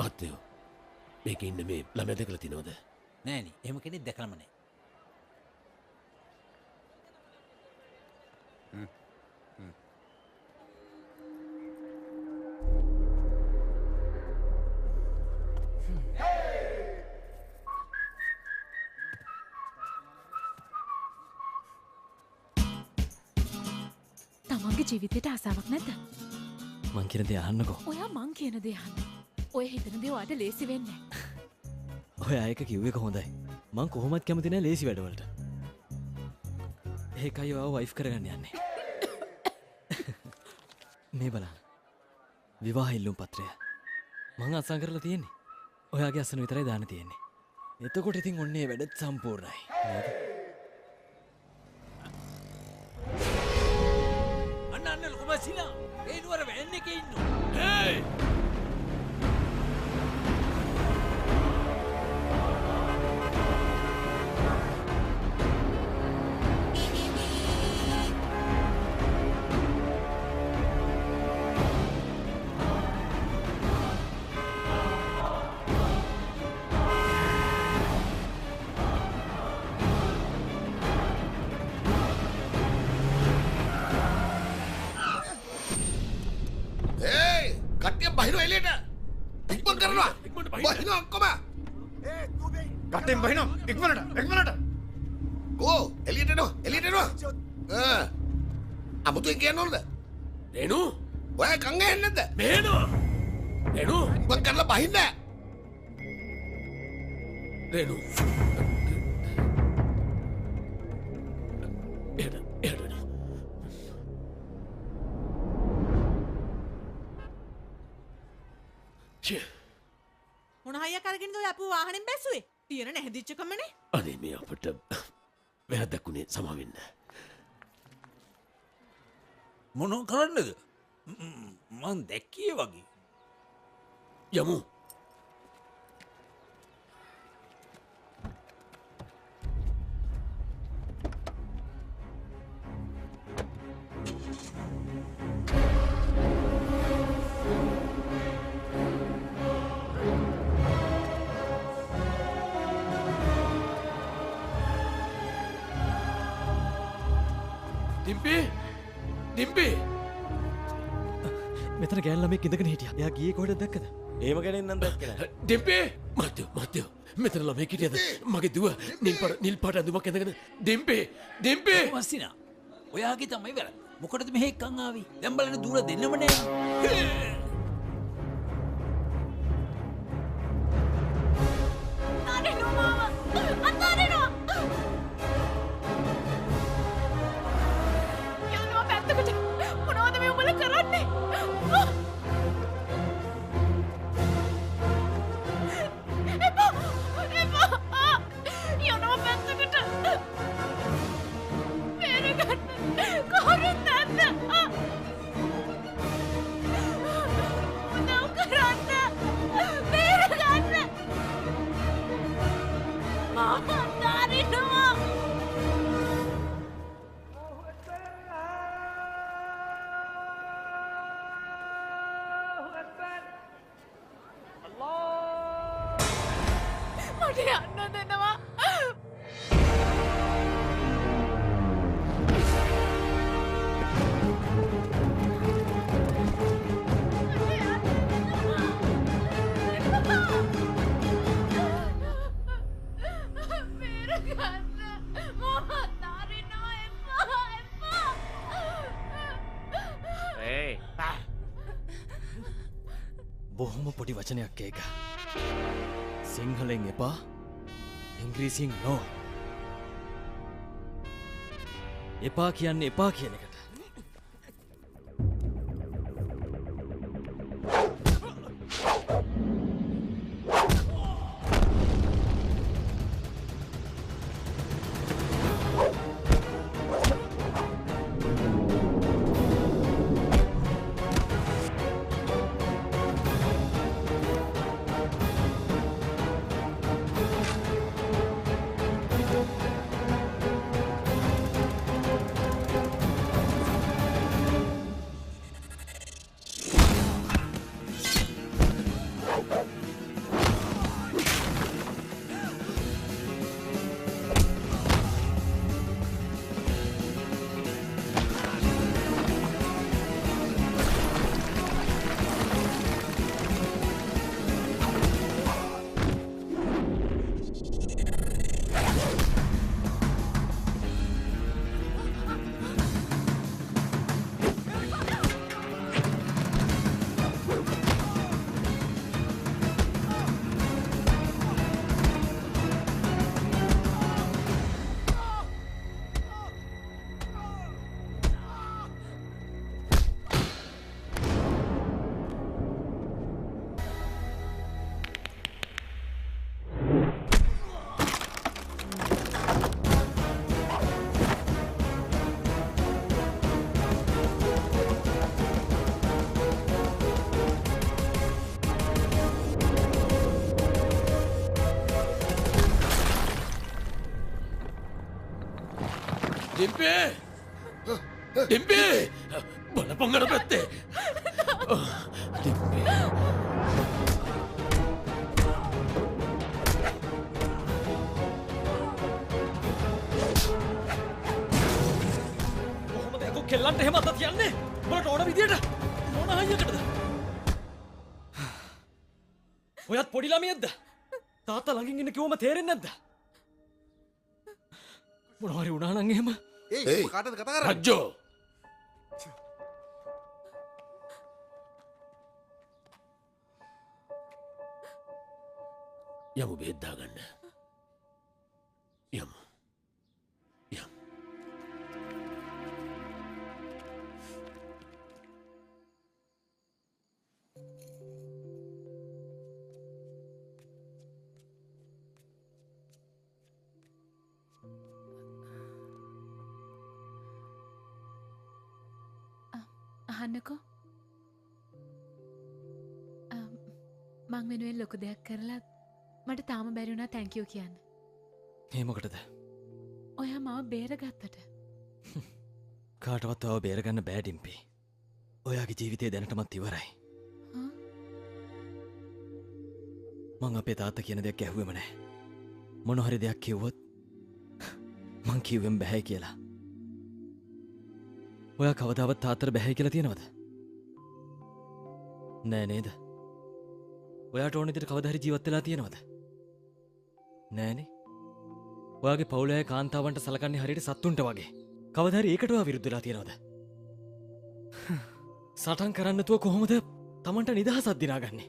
මහත්තයෝ මේක ඉන්න මේ ළමයා දැකලා තිනවද? නෑනි එහෙම කෙනෙක් දැකලම නෑ. තමන්ගේ ජීවිතයට ආසාවක් නැද්ද? මං කියන දේ අහන්නකෝ. ඔයා මං කියන දේ අහන්න. ඔය හිතන දේ ඔයාට ලේසි වෙන්නේ නැහැ. ඔය අයක කිව්ව එක හොඳයි. මං කොහොමත් කැමති නෑ ලේසි වැඩවලට. ඒකයි ඔයාව වයිෆ් කරගන්න යන්නේ. මේ බලන්න. විවාහ ඉල්ලුම් පත්‍රය. මං අත්සන් කරලා තියෙන්නේ. ඔයාගේ අසන විතරයි දාන්න තියෙන්නේ. එතකොට ඉතින් ඔන්නේ වැඩත් සම්පූර්ණයි. නේද? අන්න ලොකු මැසිලා. ඒ නුවර වැන් එකේ ඉන්නෝ. හේ! කට්ටිය බහිනව එළියට. ඉක්මන් කරනවා. බහිනව ඔක්කොම. කට්ටියන් බහිනව. ඉක්මනට. කෝ එළියට එනවා. අමුතුවෙන් කියන්න ඕනද? රේනු ඔය කංග එන්නේ නැද්ද? රේනු ඉක්මන් කරලා බහින්න. රේනු මොන හයියක් අරගෙනද ඔය අපු වාහනෙන් බැස්සුවේ? තියෙන නැහැදිච්චකමනේ. අනේ මේ අපට වැරද්දක්ුණේ සමාවෙන්න. මොනෝ කරන්නද? මං දැක්කිය වගේ. යමු. ඩිම්පි මෙතන ගෑන් ළමෙක් ඉඳගෙන හිටියා. එයා ගියේ කොහෙද දැක්කද? එහෙම කෙනෙක් නම් දැක්කේ නැහැ. ඩිම්පි මත්යෝ මෙතන ළමෙක් හිටියද? මගේ දුව නිල් පාට ඇඳුමක් ඇඳගෙන ඩිම්පි වස්සිනා. ඔයාගේ තමයි වැරද්ද. මොකටද මෙහෙ එක්කන් ආවේ? දැන් බලන්න දුර දෙන්නම නෑ. බොහොම පොඩි වචනයක් ඒක. සිංහලෙන් එපා, ඉංග්‍රීසියෙන් නෝ. එපා කියන්නේ එපා කියන එකට. ඩිම්පේ බලපං අර පැත්තේ. ඩිම්පේ කොහොමද යකෝ කෙල්ලන්ට එහෙම අත තියන්නේ? උඹලට ඕන විදියට මොන හයියකටද? ඔයත් පොඩි ළමයෙක්ද? තාත්තා ළඟින් ඉන්න කිව්වම තේරෙන්නේ නැද්ද? මොනවා හරි වුණා නම් එහෙම ඒ කාටද කතා කරන්නේ? රජ්ජෝ යමු බෙහෙත් දාගන්න. යමු. යමු. අහන්නකෝ මං වෙනුවෙන් ලොකු දෙයක් කරලා මට තාම බැරි වුණා තැන්ක් යූ කියන්න. ඒ මොකටද? ඔයා මාව බේරගත්තට. කාටවත් ඔයාව බේරගන්න බෑ ඩිම්පි. ඔයාගේ ජීවිතේ දැනටමත් ඉවරයි. මං අපේ තාත්තා කියන දෙයක් ඇහුවෙම නෑ. මොන හරි දෙයක් කිව්වොත් මං කිව්වෙම බෑ කියලා. ඔයා කවදාවත් තාත්තට බෑ කියලා තියෙනවද? නෑ නේද? ඔයාට ඕන විදිහට කවදා හරි ජීවත් වෙලා තියෙනවද? නෑනේ. ඔයාගේ පවුලේ අය කාන්තාවන්ට සලකන්නේ හරියට සත්තුන්ට වගේ. කවදා හරි ඒකට ඔයා විරුද්ධ වෙලා තියෙනවද? සටන් කරන්න නැතුව කොහොමද Tamanට නිදහසක් දිනාගන්නේ?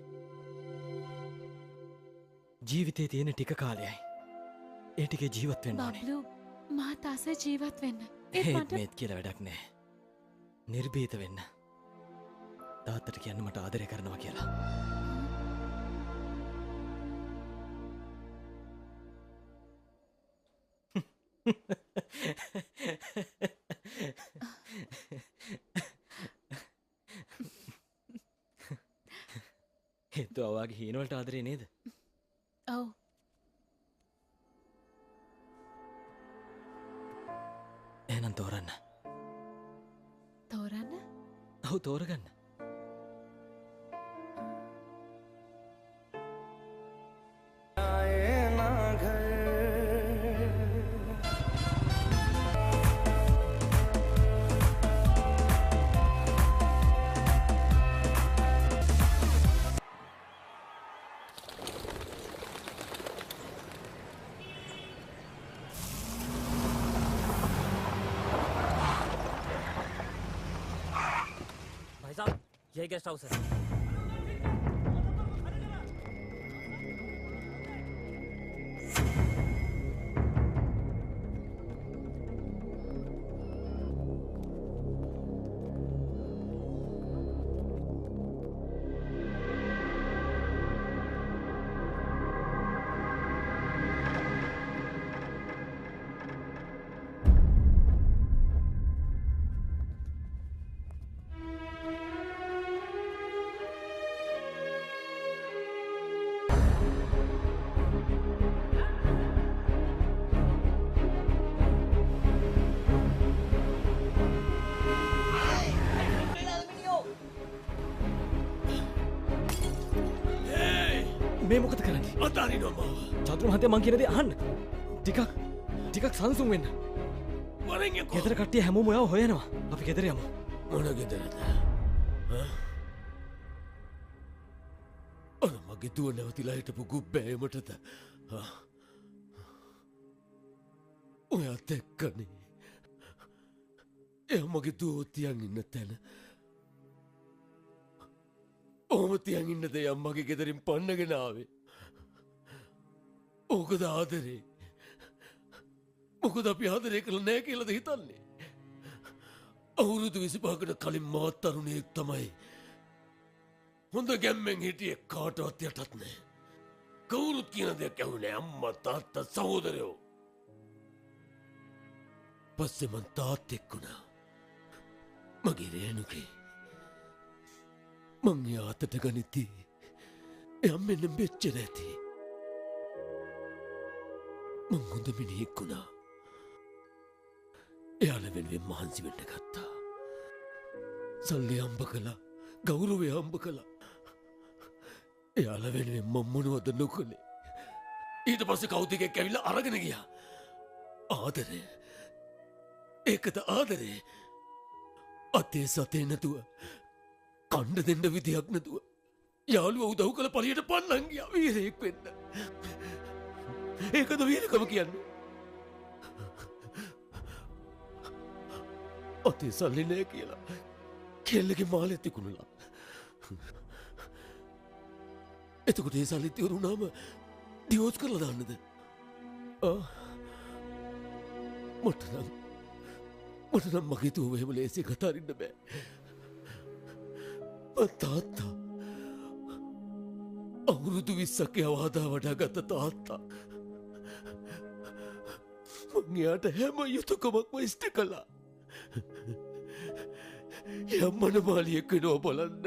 ජීවිතේ තියෙන ටික කාලයයි. ඒ ටිකේ ජීවත් වෙන්න ඕනේ. බබ්ලු මාත් ආසයි ජීවත් වෙන්න. ඒත් ඒත් මට මේත් කියලා වැඩක් නෑ. නිර්භීත වෙන්න. තාත්තට කියන්න මට ආදරය කරනවා කියලා. හෙත්තු අවාගේ හීනවලට ආදරේ නේද? ඔව්. එහෙනම් තෝරන්න. තෝරන්න? ඔව් තෝරගන්න. ये गेस्ट हाउस है। මේ මොකද කරන්නේ? අතාරිනවා මාව. චතුර මහත්තයා මං කියන දේ අහන්න. ටිකක් සංසුන් වෙන්න. වරෙන් යකෝ. ගෙදර කට්ටිය හැමෝම ඔයාව හොයනවා. අපි ගෙදර යමු. මොන ගෙදරද? අර මගේ දුව නැවතිලා හිටපු ගුබ්බෑමටද? ඔයා දැක්කනේ. එයා මගේ දුව තියන් ඉන්න තැන. ඔහොම තියන් ඉන්න දෙයක් මගේ ගෙදරින් පන්නගෙන ආවේ. ඕකද ආදරේ? මොකද අපි ආදරේ කරලා නැහැ කියලාද හිතන්නේ? අවුරුදු 25කට කලින් මාත් තරුණයෙක් තමයි. හොඳ ගැම්මෙන් හිටියේ කාටවත් යටත් නැහැ. කවුරුත් කියන දෙයක් ඇහුනේ අම්මා තාත්තා සහෝදරයෝ. පස්සේ මං තාත්තෙක් වුණා. මගේ රේණුකේ. මං යාතට ගනිති. එයා මෙන්න මෙච්චර ඇති. මං හොඳ මිනිහෙක් වුණා. එයාල වෙනුවෙන් මහන්සි වෙන්න ගත්තා. සල්ලි හම්බ කළා. ගෞරවය හම්බ කළා. එයාල වෙනුවෙන් මම මොනවද නොකළේ? ඊට පස්සේ කවුද එකෙක් ඇවිල්ලා අරගෙන ගියා. ආදරේ. ඒකද ආදරේ. අතේ සතේ නැතුව කණ්ඩ දෙන්න විදියක් නැතුව යාළුවා උදව් කළ පළියට පන්නන් ගියා වීරයෙක් වෙන්න. ඒකද වීරකම කියන්නේ? අතේ සල්ලි නෑ කියලා කෙල්ලගේ මාලෙත් තිකුණලා. එතකොට ඒ සල්ලිත් ඉවරුනාම ඩිවෝස් කරලා දාන්නද? මට නම් මගේ දුව එහෙම ලේසියෙන් කතාරින්න බෑ. තාත්තා අවුරුදු 20ක් යවාදා වඩා ගත තාත්තා. මං එයාට හැම යුතුයකමක්ම ඉෂ්ට කළා. යම්මන මාලියෙක් වෙනවා බලන්න.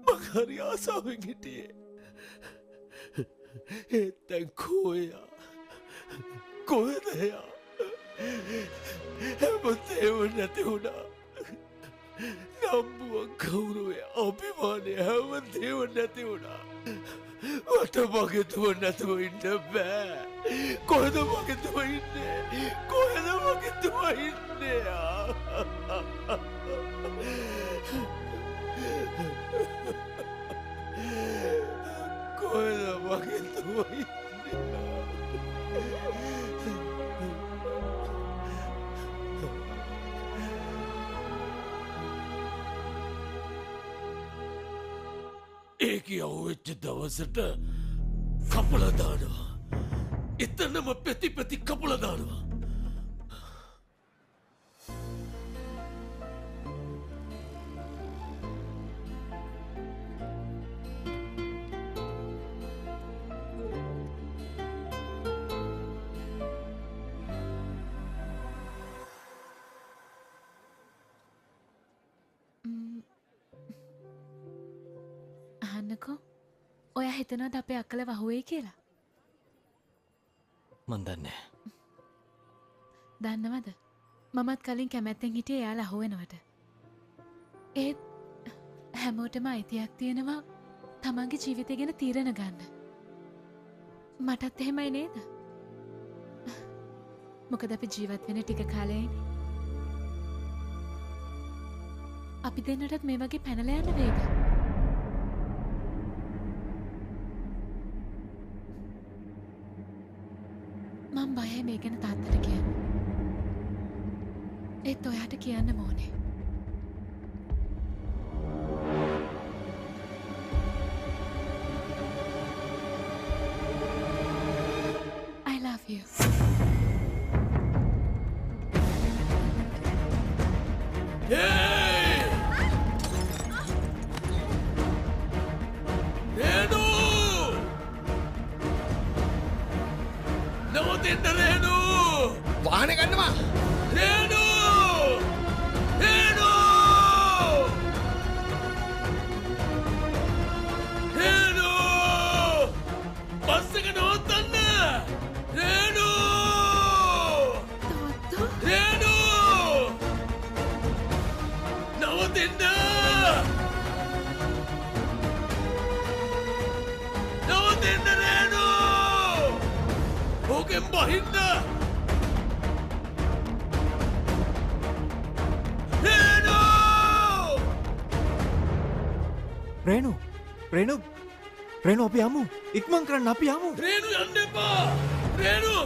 මං හරි ආසාවෙන් හිටියේ. ඒත් දැන් කොහෙයා? කොහෙද එයා? හැමතේම නැති වුණා. නම්බුවක් ගෞරවය අභිමානය හැමතේම නැති වුණා. මට මගේ දුව නැතුව ඉන්න බෑ. කොහෙද මගේ දුව ඉන්නේ? කොහෙද මගේ දුව ඉන්නේ? කොහෙද මගේ දුව ඉන්නේ? ඒකී අවුවෙච්ච දවසට කපලා දානවා. එතනම පෙති කපලා දානවා. ඔයා හිතනවද අපේ අක්කල වහුවේ කියලා? මන් දන්නේ. දන්නවද? මමත් කලින් කැමැත්තෙන් හිටියේ එයාලා අහුවෙනවට. ඒත් හැමෝටම අයිතියක් තියෙනවා තමන්ගේ ජීවිතය ගැන තීරණ ගන්න. මටත් එහෙමයි නේද? මොකද අපි ජීවත් වෙන ටික කාලයයිනේ. අපි දෙන්නටත් මේ වගේ පැනලා යන්න වේද? මම බයයි මේ ගැන තාත්තට කියන්න. ඒත් ඔයාට කියන්න ඕනේ. I love you. Hey! Renu! නවතින්න රේනු! වාහනේ ගන්නවා! රේනු! රේනු! රේනු! බස් එක නවත්තන්න! රේනු! දැන් බහින්න! රේනු රේනු රේනු අපි යමු ඉක්මන් කරන්න අපි යමු රේනු යන්න එපා! රේනු!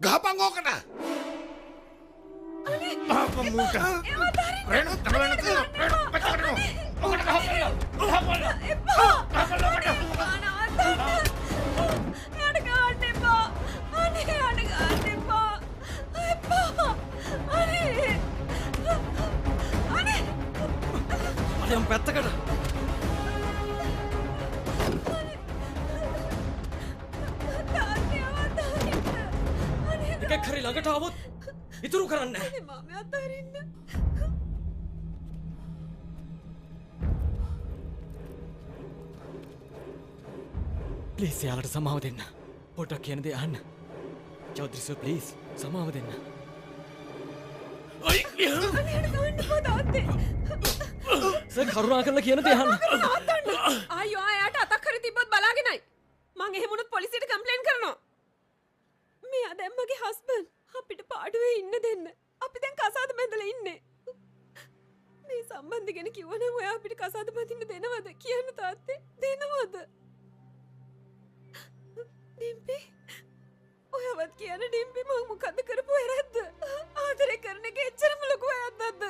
ගහපන් ඕකට! ආපම් මූට රේනු තමලන තියෙන රේනු පච්චකරනු ඔකට ගහපල්ලා ගහපල්ලා එපා! ගහපල්ලා ඔකට එයාට ගහන්න එපා! අනේ එයාට ගහන්න එපා! එපා! අනේ! අනේ! අරයම් පැත්තකට එකක් හරි ළඟට આવොත් ඉතුරු කරන්න මම අතහරින්න ප්ලීස් එයාලට සමාව දෙන්න පොඩ්ඩක් කියන දේ අහන්න චෞධරි සර් ප්ලීස් සමාව දෙන්න සර් කරුණා කරලා කියන දේ අහන්න අයියෝ එයාට අතක් හරි තිබ්බොත් බලාගෙනයි මං එහෙම වුණොත් පොලිසියට කම්ප්ලේන්ට් කරනවා මෙයා දැන් මගේ හස්බන්ඩ් අපිට පාඩුවේ ඉන්න දෙන්න අපි දැන් කසාද බැඳලා ඉන්නේ මේ සම්බන්ධ ගැන කිව්වනම් ඔයා අපිට කසාද බඳින්න දෙනවද කියන්න තාත්තේ දෙනවද ඩිම්පි ඔයාවත් කියන්න ඩිම්පි මම මොකද්ද කරපු වැරද්ද ආදරේ කරන එක එච්චරම ලොකු වැරද්දක්ද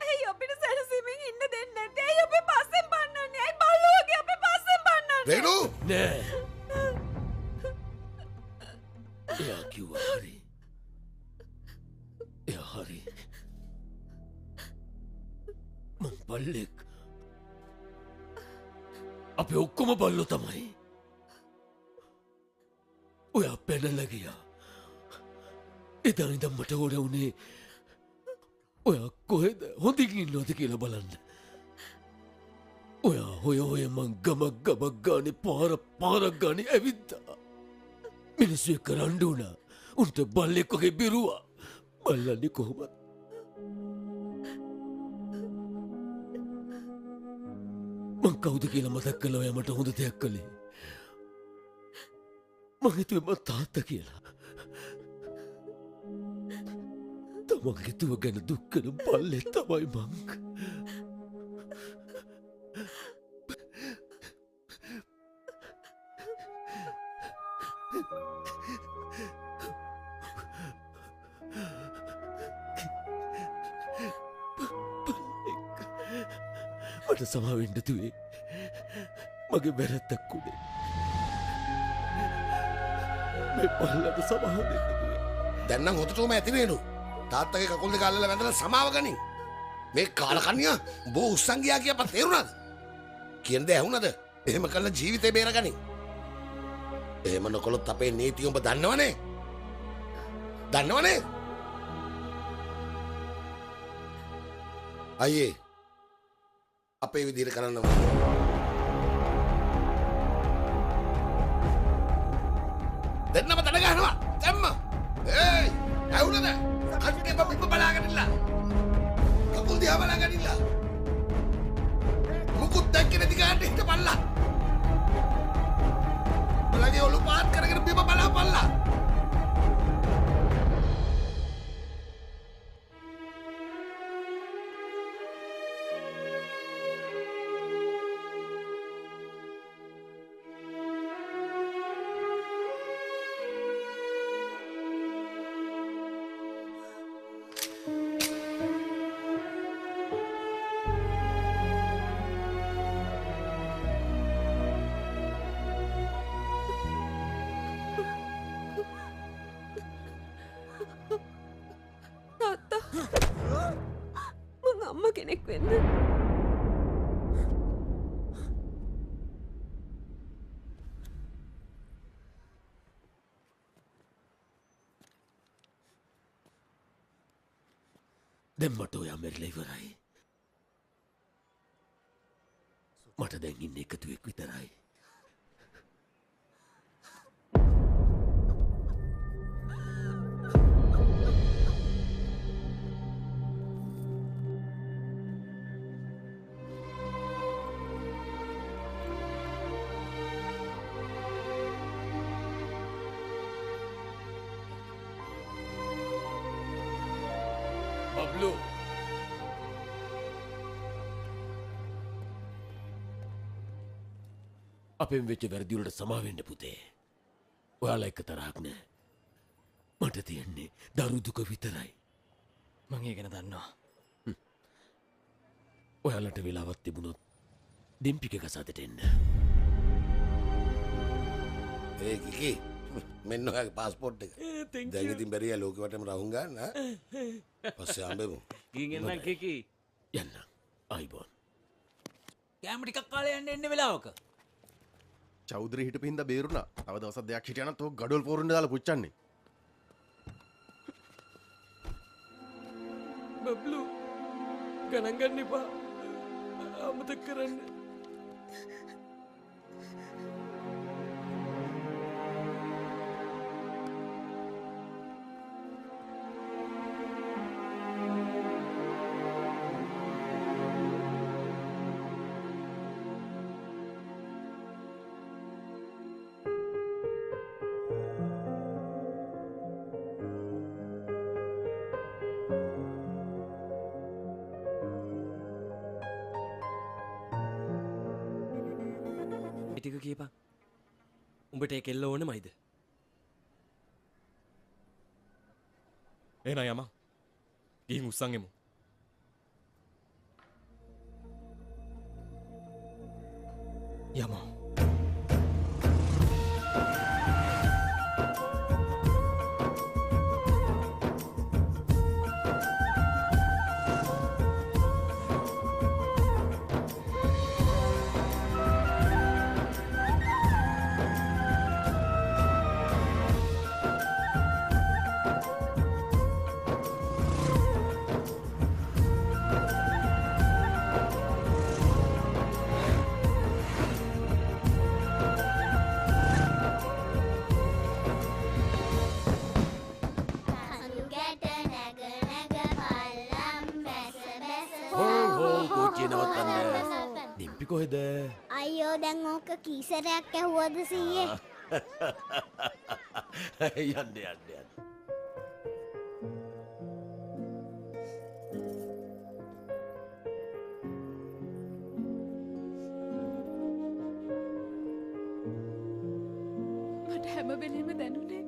ඇයි අපිට සැනසීමෙන් ඉන්න දෙන්නේ නැත්තේ ඇයි අපේ පස්සෙන් බන්නන්නේ ඇයි බල්ලෝ වගේ අපේ පස්සෙන් බන්නන්නේ රේනු! නෑ එයා කිව්වා හරි. එයා හරි. මං බල්ලෙක්. අපි ඔක්කොම බල්ලෝ තමයි. ඔයා පැනලා ගියා. එදා ඉඳන් මට ඕන වුණේ ඔයා කොහෙද හොඳින් ඉන්නවද කියලා බලන්න. ඔයා හොය මං ගමක් ගානේ පාරක් ගානේ ඇවිත්තා. මිනිස්සු එක්ක රණ්ඩු වුණා. උන්ට බල්ලෙක් වගේ බිරුවා. බල්ලන්නේ කොහොමද? මං කවුද කියලා මතක් කළා ඔයා මට හොඳ දෙයක් කළේ. මං හිතුවේ මං තාත්තා කියලා. තමන්ගේ දුව ගැන දුක් කරන බල්ලේ තමයි මං. මට සමාවෙන්න තුවේ මගේ වැරැද්දක් උනේ. මේ පල්ලට සමාව දෙන්න තුවේ. දැන් නම් හොතටම ඇති වෙනු. තාත්තගේ කකුල් දෙක අල්ලලා වැඳලා සමාව ගනින්. මේ කාලකන්නියා උඹ උස්සන් ගියා කියපත් තේරුණාද? කියන දේ ඇහුණාද? එහෙම කළා ජීවිතේ බේරගනින්. එහෙම නොකළොත් අපේ නීතිය උඹ දන්නවනේ. දන්නවනේ? අයියේ අපේ විදිහට කරන්න දෙන්නම තඩ ගහනවා දැම්ම ඒයි ඇවුනද කට්ටිය බබිප බලාගෙන ඉන්න කකුල් දිහා බලාගෙන ඉන්න මුකුත් දැක්කේ නැති ගානට හිටපල්ලා බලගේ ඔලු පාත් කරගෙන බිම බලාපල්ලා කෙනෙක් වෙන්න දැන් මට ඔයා මැරිලා ඉවරයි. මට දැන් ඉන්න එකතුවෙක් විතරයි. බබ්ලු අපෙන් වෙච්ච වැරදිවලට සමාවෙන්න පුතේ. ඔයාලා එක තරහක් නෑ. මට තියෙන්නේ දරුදුක විතරයි. මං ඒ ගැන දන්නවා. ඔයාලට වෙලාවත් තිබුණොත් දෙම්පික කසාදට එන්න. ඒ කිකි මෙන්න ඔයාගේ පාස්පෝර්ට් එක. දැන් ඉතින් බැරිය ලෝකෙවටම රවුම් ගන්න. පස්සේ ආඹෙමු. ගිහින් එන්න කිකි. යන්න. ආයිබෝන්. කැම ටිකක් කාලේ යන්න එන්න වෙලාවක. චෞදරි හිටපු හින්දා බේරුණා. තව දවසක් දෙකක් හිටියනත් ඔය ගඩොල් පෝරුන්න දාලා පුච්චන්නේ. බබ්ලු ගණන් ගන්න එපා. අමතක කරන්න. ටික කියපන්. උඹට ඒ කෙල්ල ඕන මයිද? එහෙනම් යමා. ගිහින් උස්සන් එමු. යමා. දෙම්පි කොහෙද? අයියෝ දැන් ඕක කීසරයක් ඇහුවද සීයේ? යන්න යන්න යන්න. මට හැම වෙලේම දැනුනේ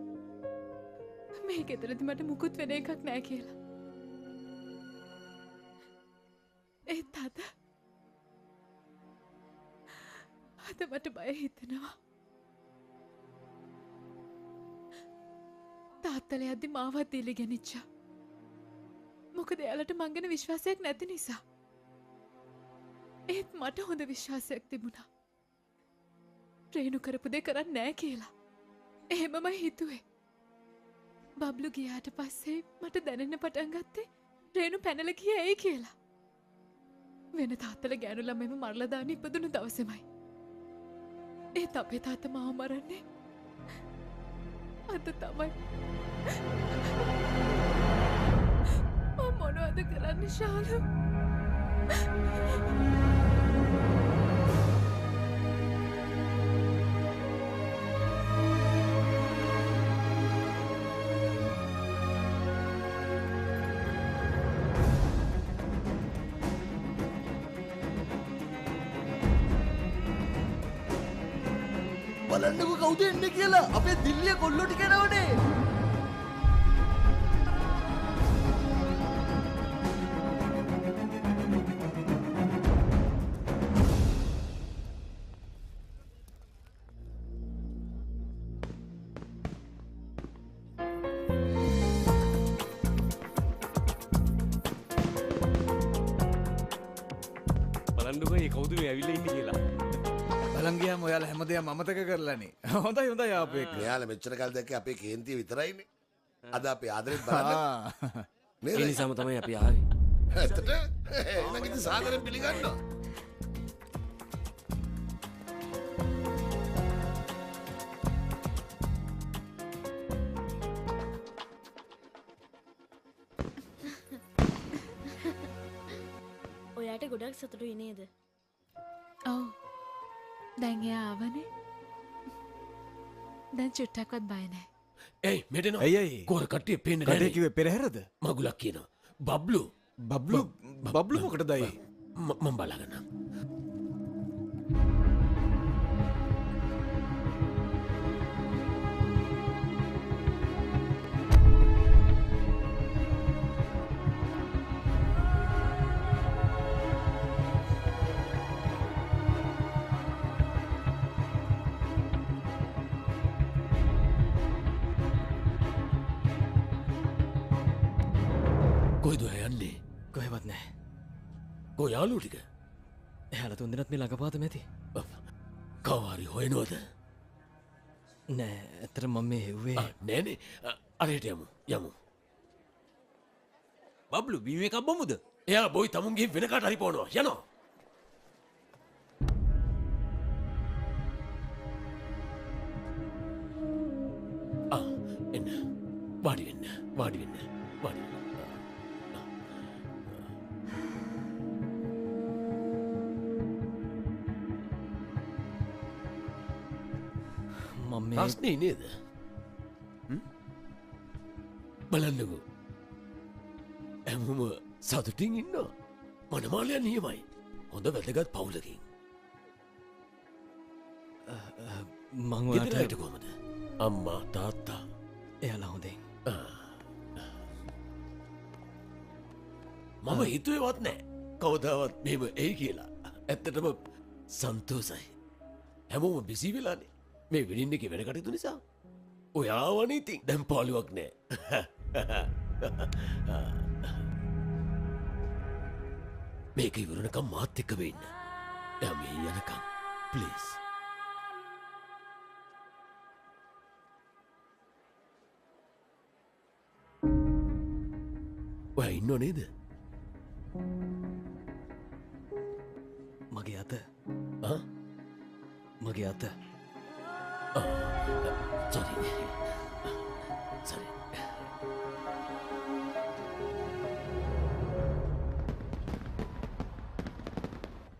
මේ ගෙදරදි මට මුකුත් වෙන එකක් නෑ කියලා. ඒත් අද මට බය හිතෙනවා. තාත්තලා යද්දි මාවත් දීලි ගෙනිච්චා. මොකද එයාලට මං ගැන විශ්වාසයක් නැති නිසා. ඒත් මට හොඳ විශ්වාසයක් තිබුණා. රේණු කරපු දේ කරන්නේ නැහැ කියලා. එහෙමම හිතුවේ. බබ්ලු ගියාට පස්සේ මට දැනෙන්න පටන් ගත්තේ රේණු පැනලා ගියේ ඇයි කියලා. වෙන තාත්තලා ගෑනු ළමයිම මරලා දාන්න ඉපදුණු දවසේමයි. ඒත් අපේ තාත්තා මාව මරන්නේ අද තමයි. මම මොනවද කරන්නේ ශාලු? බලන්නකෝ කවුද එන්නේ කියලා. අපේ දිල්ලිය කොල්ලෝ ටික එනවනේ. බලන්නකෝ මේ කවුද මේ ඇවිල්ලා ඉන්නේ කියලා. බලන් ගියාම ඔයාලා හැමදේම අමතක කරලානේ. හොඳයි හොඳයි ආපු එක. මෙයාලා මෙච්චර කල් දැක්කේ අපේ කේන්තිය විතරයිනේ. අද අපේ ආදරෙත් බලන්න. ඒ නිසාම තමයි අපි ආවේ. ඇත්තට? එහෙනම් ඉතින් සාදරයෙන් පිළිගන්නවා. තාත්තට ගොඩක් සතුටුයි නේද? ඔව්. දැන් එයා ආවනේ. දැන් චුට්ටක්වත් බය නැහැ. ඇයි මෙටන ඇයි කොර කට්ටිය පේන්න කටේ කිව්වේ පෙරහැරද? මගුලක් කියනවා. බබ්ලු බබ්ලු මොකටදයි? මම බලාගන්නම්. කොයිද යන්නේ? කොහෙවත් නෑ. කො යාළුවෝ ටික? එයාලා තුන්දෙනත් මේ ළඟපාත මැති. කවහරි හොයනවද? නෑ ඇත්තට මම මේ හෙව්වේ නෑනේ. අරයට යමු. බබ්ලු බීම එකක් බමුද? එයා බොයි තමුන්ගේ වෙන කාට හරි පොනවා. යනවා. එන්න. වාඩි වෙන්න. ප්‍රශ්නේ නේද? බලන්නකෝ. හැමෝම සතුටින් ඉන්නවා. මනමාලයා නියමයි. හොඳ වැදගත් පවුලකින්. මං ගෙදර හිට කොහමද? අම්මා තාත්තා එයාලා හොඳින්. මම හිතුවේවත් නෑ කවදාවත් මෙහෙම එයි කියලා. ඇත්තටම සන්තෝසයි. හැමෝම බිසි වෙලානේ. මේ විනින්න එක වෙන කටයුතු නිසා. ඔයාවනේ ඉතින් දැන් පාළුවක් නෑ. මේක ඉවරනකම් මාත් එක්ක වෙන්න. එයා මේ යනකම් ප්ලීස්. ඔයා ඉන්නව නේද? මගේ අත. මගේ අත. sorry.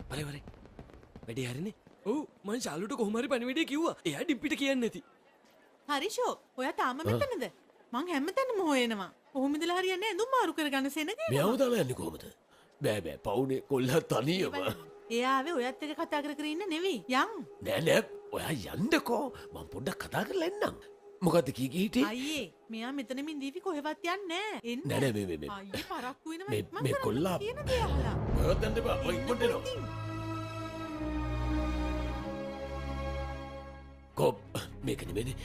වරේ වැඩේ හරිනේ. ඔව් මං ශාලුට කොහොම හරි පණිවිඩය කිව්වා. එයා ඩිම්පිට කියන්නේ නැති. හරිෂෝ ඔයා තාම මෙතනද? මං හැමතැනම හොයනවා. කොහොමද හරියන්නේ ඇඳුම් මාරු කරගන්න සෙනග? මෙයාව දාලා යන්නේ කොහමද? බෑ පවුනේ කොල්ලා තනියම. එයා ආවේ ඔයත් එක්ක කතා කර ඉන්න නෙවෙයි. යන්. නෑ ඔයා යන්නකෝ. මං පොඩ්ඩක් කතා කරලා එන්නම්. මොකද්ද කී හිටියේ? අයියේ මෙයා මෙතනමින් දීවි කොහෙවත් යන්නේ නෑ. එන්න. නෑ මේ අයියේ පරක්කු වෙනවා. මේ කොල්ලා කියන දේ අහලා. ඔයත් යන්න බෑ. ඔය ඉක්මනට එනවා. කොප් මේක නෙමෙයිනේ.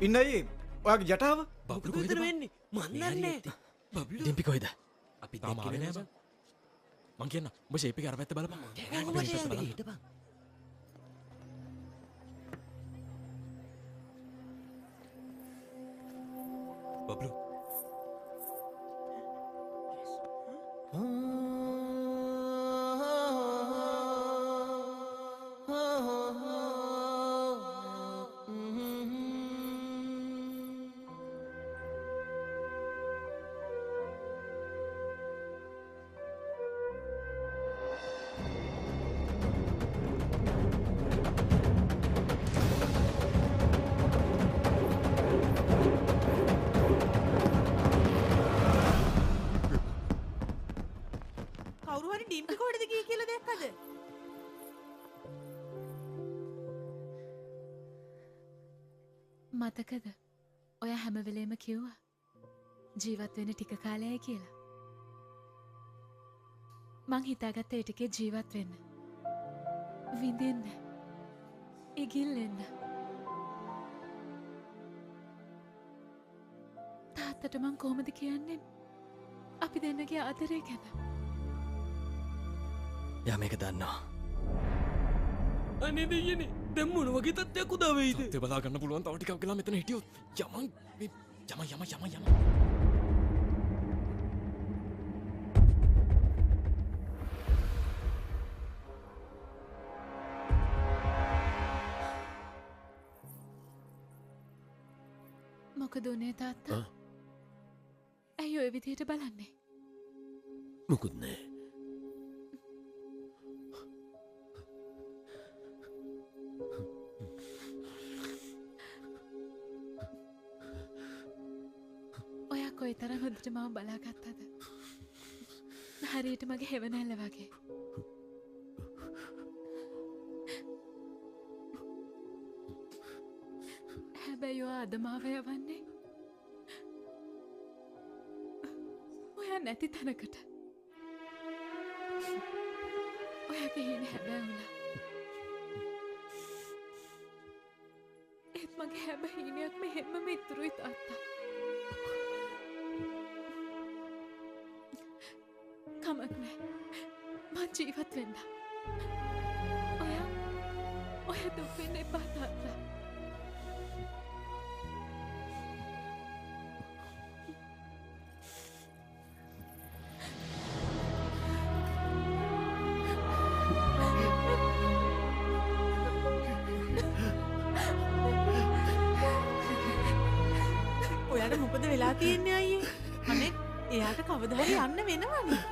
ඉන්න අයියේ ඔයාගේ ජටාව බබ්ලු කොහෙද වෙන්නේ? මන් දන්නේ. බබ්ලු ඩිම්පි කොහෙද? අපි තාම ආවේ නෑ බං. මං කියන්න උඹ ෂේප් එක අර පැත්ත බලපන්. හිටපන්. බබ්ලු ඩිම්පි කොහෙද ගියේ කියලා දැක්කද? මතකද? ඔය හැම වෙලේම කිව්වා ජීවත් වෙන්න ටික කාලයයි කියලා. මං හිතාගත්ත ඒ ටිකේ ජීවත් වෙන්න. විඳින්න. ඉගිල්ලෙන්න. තාත්තට මං කොහොමද කියන්නේ අපි දෙන්නගේ ආදරය ගැන? යා මේක දන්නවා. අනේ දෙයනේ දැන් මොන වගේ තත්ත්වයක් උදා වෙයිද? සත්‍ය බලා ගන්න පුළුවන් තව ටිකක් වෙලා මෙතන හිටියොත් යමන්. මොකද උනේ තාත්තා? ඇයි ඔය විදිහට බලන්නේ? මුකුත් නෑ. ඔයා කොයිතරම් හොඳට මාව බලාගත්තද? හරියට මගේ හෙවණැල්ල වගේ. හැබැයි ඔයා අද මාව යවන්නේ ඔයා නැති තැනකට. ඔයාගේ හීන හැබැයි වුණා. ඒත් මගේ හැම හීනයක්ම හැමම ඉතුරුයි තාත්තා. කමක් නෑ. මං ජීවත් වෙන්න. ඔයා දුක් වෙන්න එපා තාත්තා. ඔයාට මොකද වෙලා තියෙන්නේ අයියේ? අනේ එයාට කවදා හරි යන්න වෙනවනේ.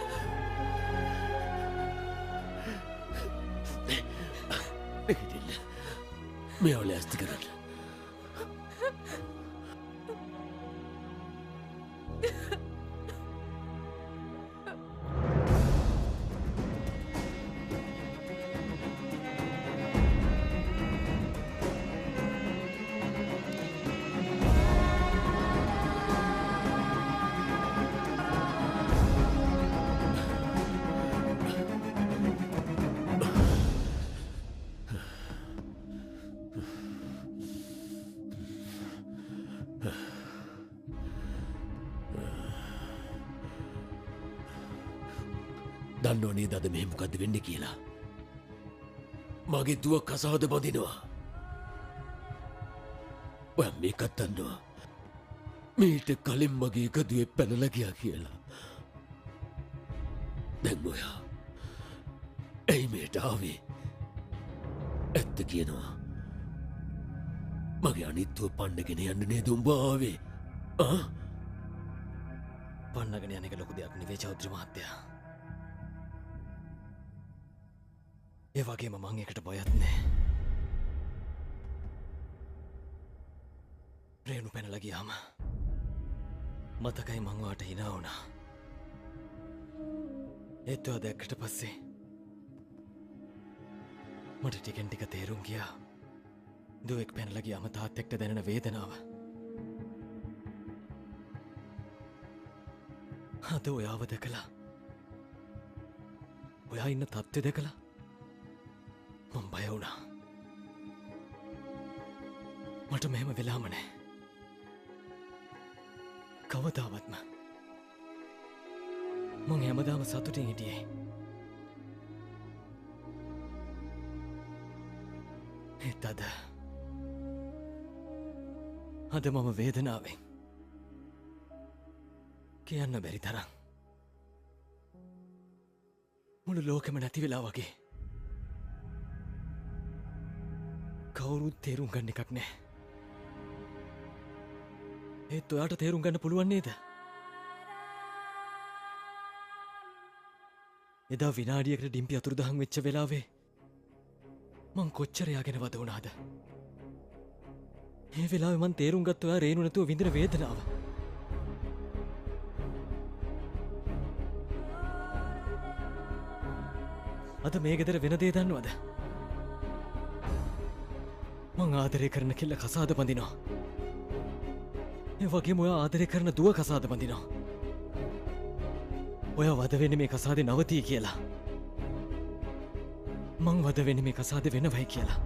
මෙයාව ලෑස්ති කරන්න. දන්නවනේ දද මෙහෙ මොකක්ද වෙන්නේ කියලා. මගේ දුව කසාද බඳිනවා. ඔය මේකත් දන්නවා. මීට කලින් මගේ එකදුවේ පැනලා ගියා කියලා. දැන් ඔයා ඇයි මේට ආවේ? ඇත්ත කියනවා. මගේ අනිත්තුව පන්නගෙන යන්න නේද උඹ ආවේ? පන්නගෙන යන එක ලොකු දෙයක් නෙවෙයි චෞධරි මහත්තයා. ඒ වගේම මං එකට බයත් නෑ. රේණු පැනලා ගියාම මතකයි මං වාට hina වුණා. ඒත් ඔය දැක්කට පස්සේ මට ටිකෙන් ටික තේරුම් ගියා දුවෙක් පැනලා ගියාම තාත්තෙක්ට දැනෙන වේදනාව. අද ඔයාව දැකලා ඔයා ඉන්න තත්ත්වය දැකලා මම බය වුණා. මට මෙහෙම වෙලාම නෑ. කවදාවත්ම මං හැමදාම සතුටින් හිටියේ. ඒත් අද මම වේදනාවෙන් කියන්න බැරි තරම් මුළු ලෝකෙම නැති වෙලා වගේ. කවුරුත් තේරුම් ගන්න එකක් නෑ. ඒත් ඔයාට තේරුම් ගන්න පුළුවන් නේද? එදා විනාඩියකට ඩිම්පි අතුරුදහන් වෙච්ච වෙලාවේ මං කොච්චර යාගෙන වද වුණාද? ඒ වෙලාවේ මං තේරුම් ගත්ත ඔයා රේණු නැතුව විඳින වේදනාව. අද මේ ගෙදර වෙන දේ දන්නවද? මං ආදරය කරන කෙල්ල කසාද බඳිනවා. ඒ වගේම ඔයා ආදරය කරන දුව කසාද බඳිනවා. ඔයා වද වෙන්නේ මේ කසාදේ නවතී කියලා. මං වද වෙන්නේ මේ කසාදේ වෙනවයි කියලා.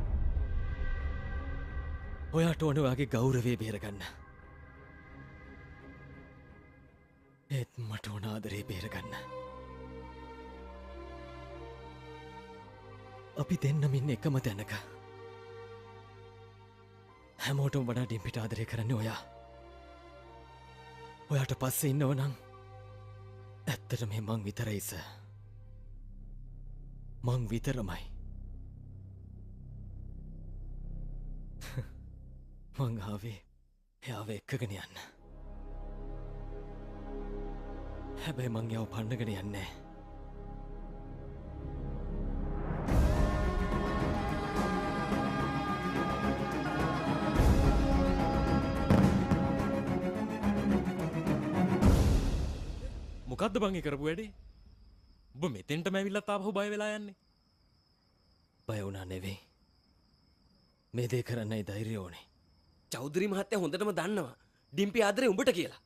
ඔයාට ඕන ඔයාගේ ගෞරවය බේරගන්න. ඒත් මට ඕන ආදරේ බේරගන්න. අපි දෙන්නම ඉන්නේ එකම තැනක. හැමෝටම වඩා ඩිම්පිට ආදරය කරන්නේ ඔයා. ඔයාට පස්සේ ඉන්නව නම් ඇත්තටම මං විතරයි සර්. මං විතරමයි. මං ආවේ එයාව එක්කගෙන යන්න. හැබැයි මං යව පන්නගෙන යන්නේ මොකද්ද බං ඒ කරපු වැඩේ? ඔබ මෙතෙන්ට මැවිල්ලත් ආපහු බය වෙලා යන්නේ. බය වුණා නෙවෙයි. මේ දේ කරන්නයි ධෛර්යය ඕනේ. චෞධරි මහත්තයා හොඳටම දන්නවා ඩිම්පි ආදරේ උඹට කියලා.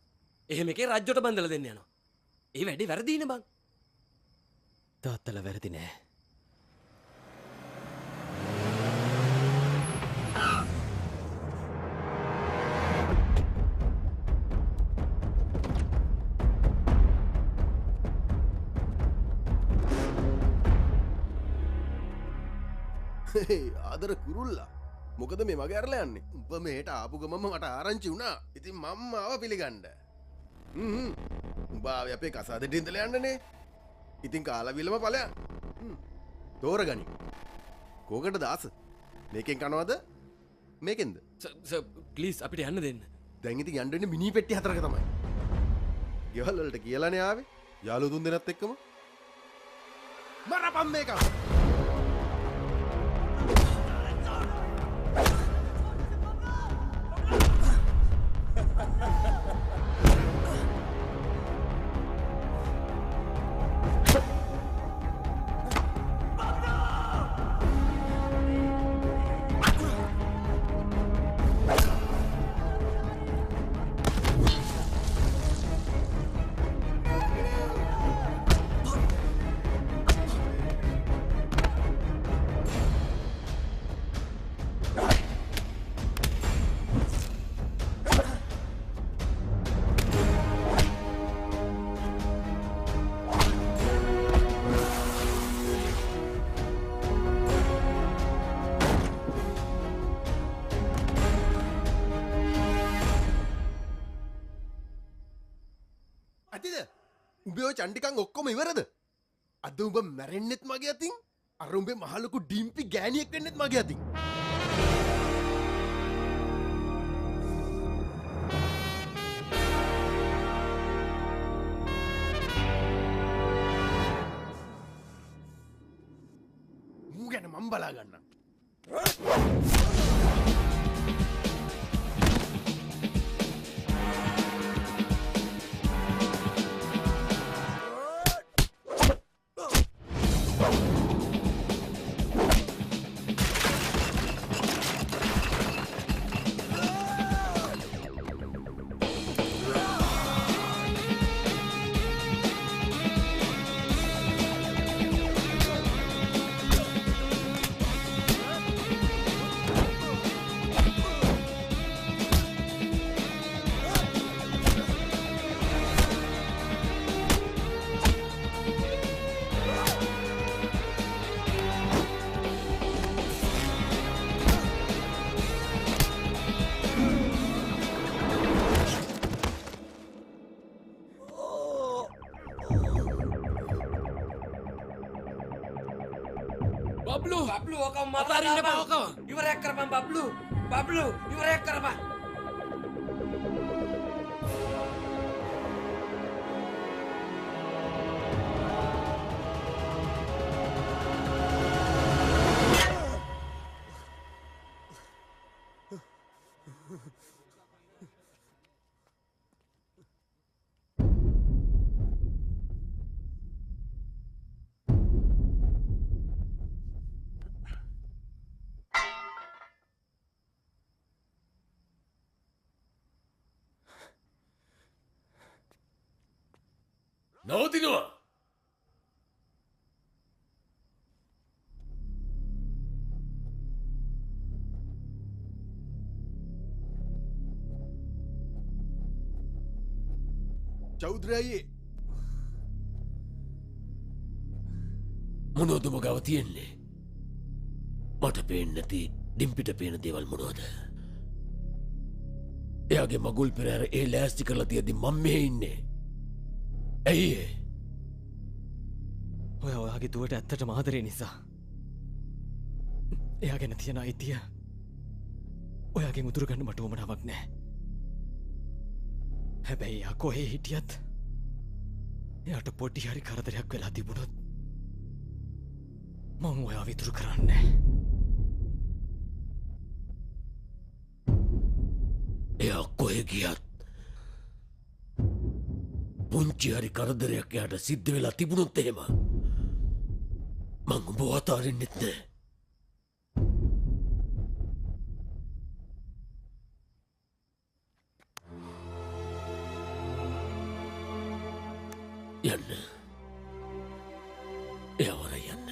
එහෙම එකේ රජ්ජොට බන්දලා දෙන්න යනවා. ඒ වැඩේ වැරදිනේ බං. තාත්තලා වැරදි නෑ. ආදර කුරුල්ලා මොකද මේ මගේ ඇරලා යන්නේ උඹ මේට ආපු ගමම මට ආරංචි වුණා ඉතින් මම ආව පිළිගන්න උඹ ආවේ අපේ කසාදෙට ඉඳලා යන්නනේ ඉතින් කාලා විලම ඵලයන් තෝරගනි කෝකට දාස මේකෙන් කනවද මේකෙන්ද සර් ප්ලීස් අපිට යන්න දෙන්න දැන් ඉතින් යන්න වෙන්නේ මිනි පෙට්ටි හතරක තමයි ගෙවල් වලට කියලානේ ආවේ යාළුවෝ තුන් දෙනාත් එක්කම මරපම් මේක උඹේ චණ්ඩිකන් ඔක්කොම ඉවරද? අද උඹ මැරෙන්නෙත් මගේ අතින් අර උඹේ මහලොකු ඩිම්පි ගෑණියෙක් වෙන්නෙත් මගේ අතින්. මූ ගැන මම බලා ගන්නම්. Bablu kau matarin deh kau. Ibarat kerapaan Bablu, ibarat kerapaan. නවතිනවා චෞධරි අයියේ මොනවද මගව තියෙන්නේ මට පේන්නේ නැති ඩිම්පිට පේන දේවල් මොනවද එයාගේ මගුල් පෙරහැර ඒ ලෑස්ති කරලා තියද්දි මම මෙහෙ ඉන්නේ ඇයි ඔය ඔයාගේ දුවට ඇත්තට මාදරේ නිසා එයා ගැන තියෙන අයිතිය ඔයාගෙන් උතුරු ගන්න මට උවමනාවක් නෑ හැබැයි එයා කොහේ හිටියත් එයාට පොඩි හරි කරදරයක් වෙලා තිබුණොත් මං ඔයා විතුරු කරන්නේ. එයා කොහෙ ගියත් පුංචි හරි කරදරයක් එයාට සිද්ධ වෙලා තිබුණොත් එහෙම මං උඹව අතාරින්නෙත් නෑ. යන්න. එයාවර යන්න.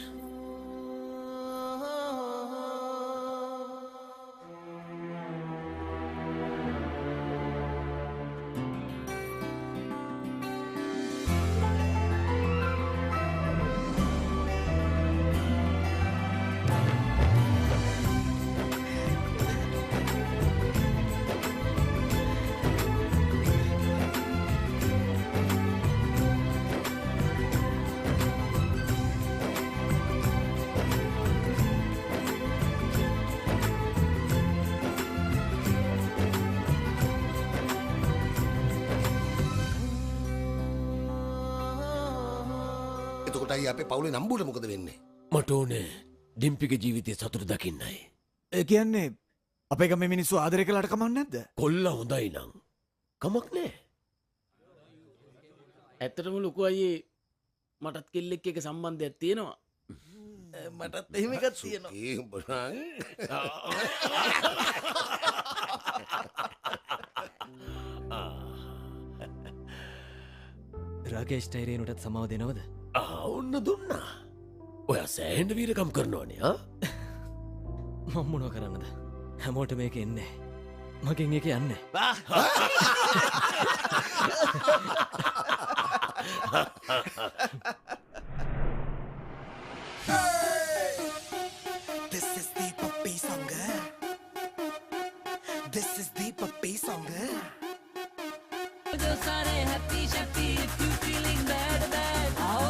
එතකොටයි අපේ පවුලේ නම්බුට මොකද වෙන්නේ? මට ඕනේ ඩිම්පිගේ ජීවිතේ සතුට දකින්නයි. ඒ කියන්නේ අපේ ගමේ මිනිස්සු ආදරය කළාට කමක් නැද්ද? කොල්ලා හොඳයි නම් කමක් නෑ. ඇත්තටම ලොකු අයියේ මටත් කෙල්ලෙක් එක සම්බන්ධයක් තියෙනවා. මටත් එහෙම එකක් තියෙනවා. රාකේෂ් ටයිරේනුටත් සමාව දෙනවද? ඔන්න දුන්නා. ඔයා සෑහෙන්න වීරකම් කරනවනේ. මම මොනව කරන්නද? හැමෝට මේක එන්නේ. මගෙන් එක යන්නේ. This is the puppy song. This is the puppy song. जो सारे happy shappy if you feeling bad आओ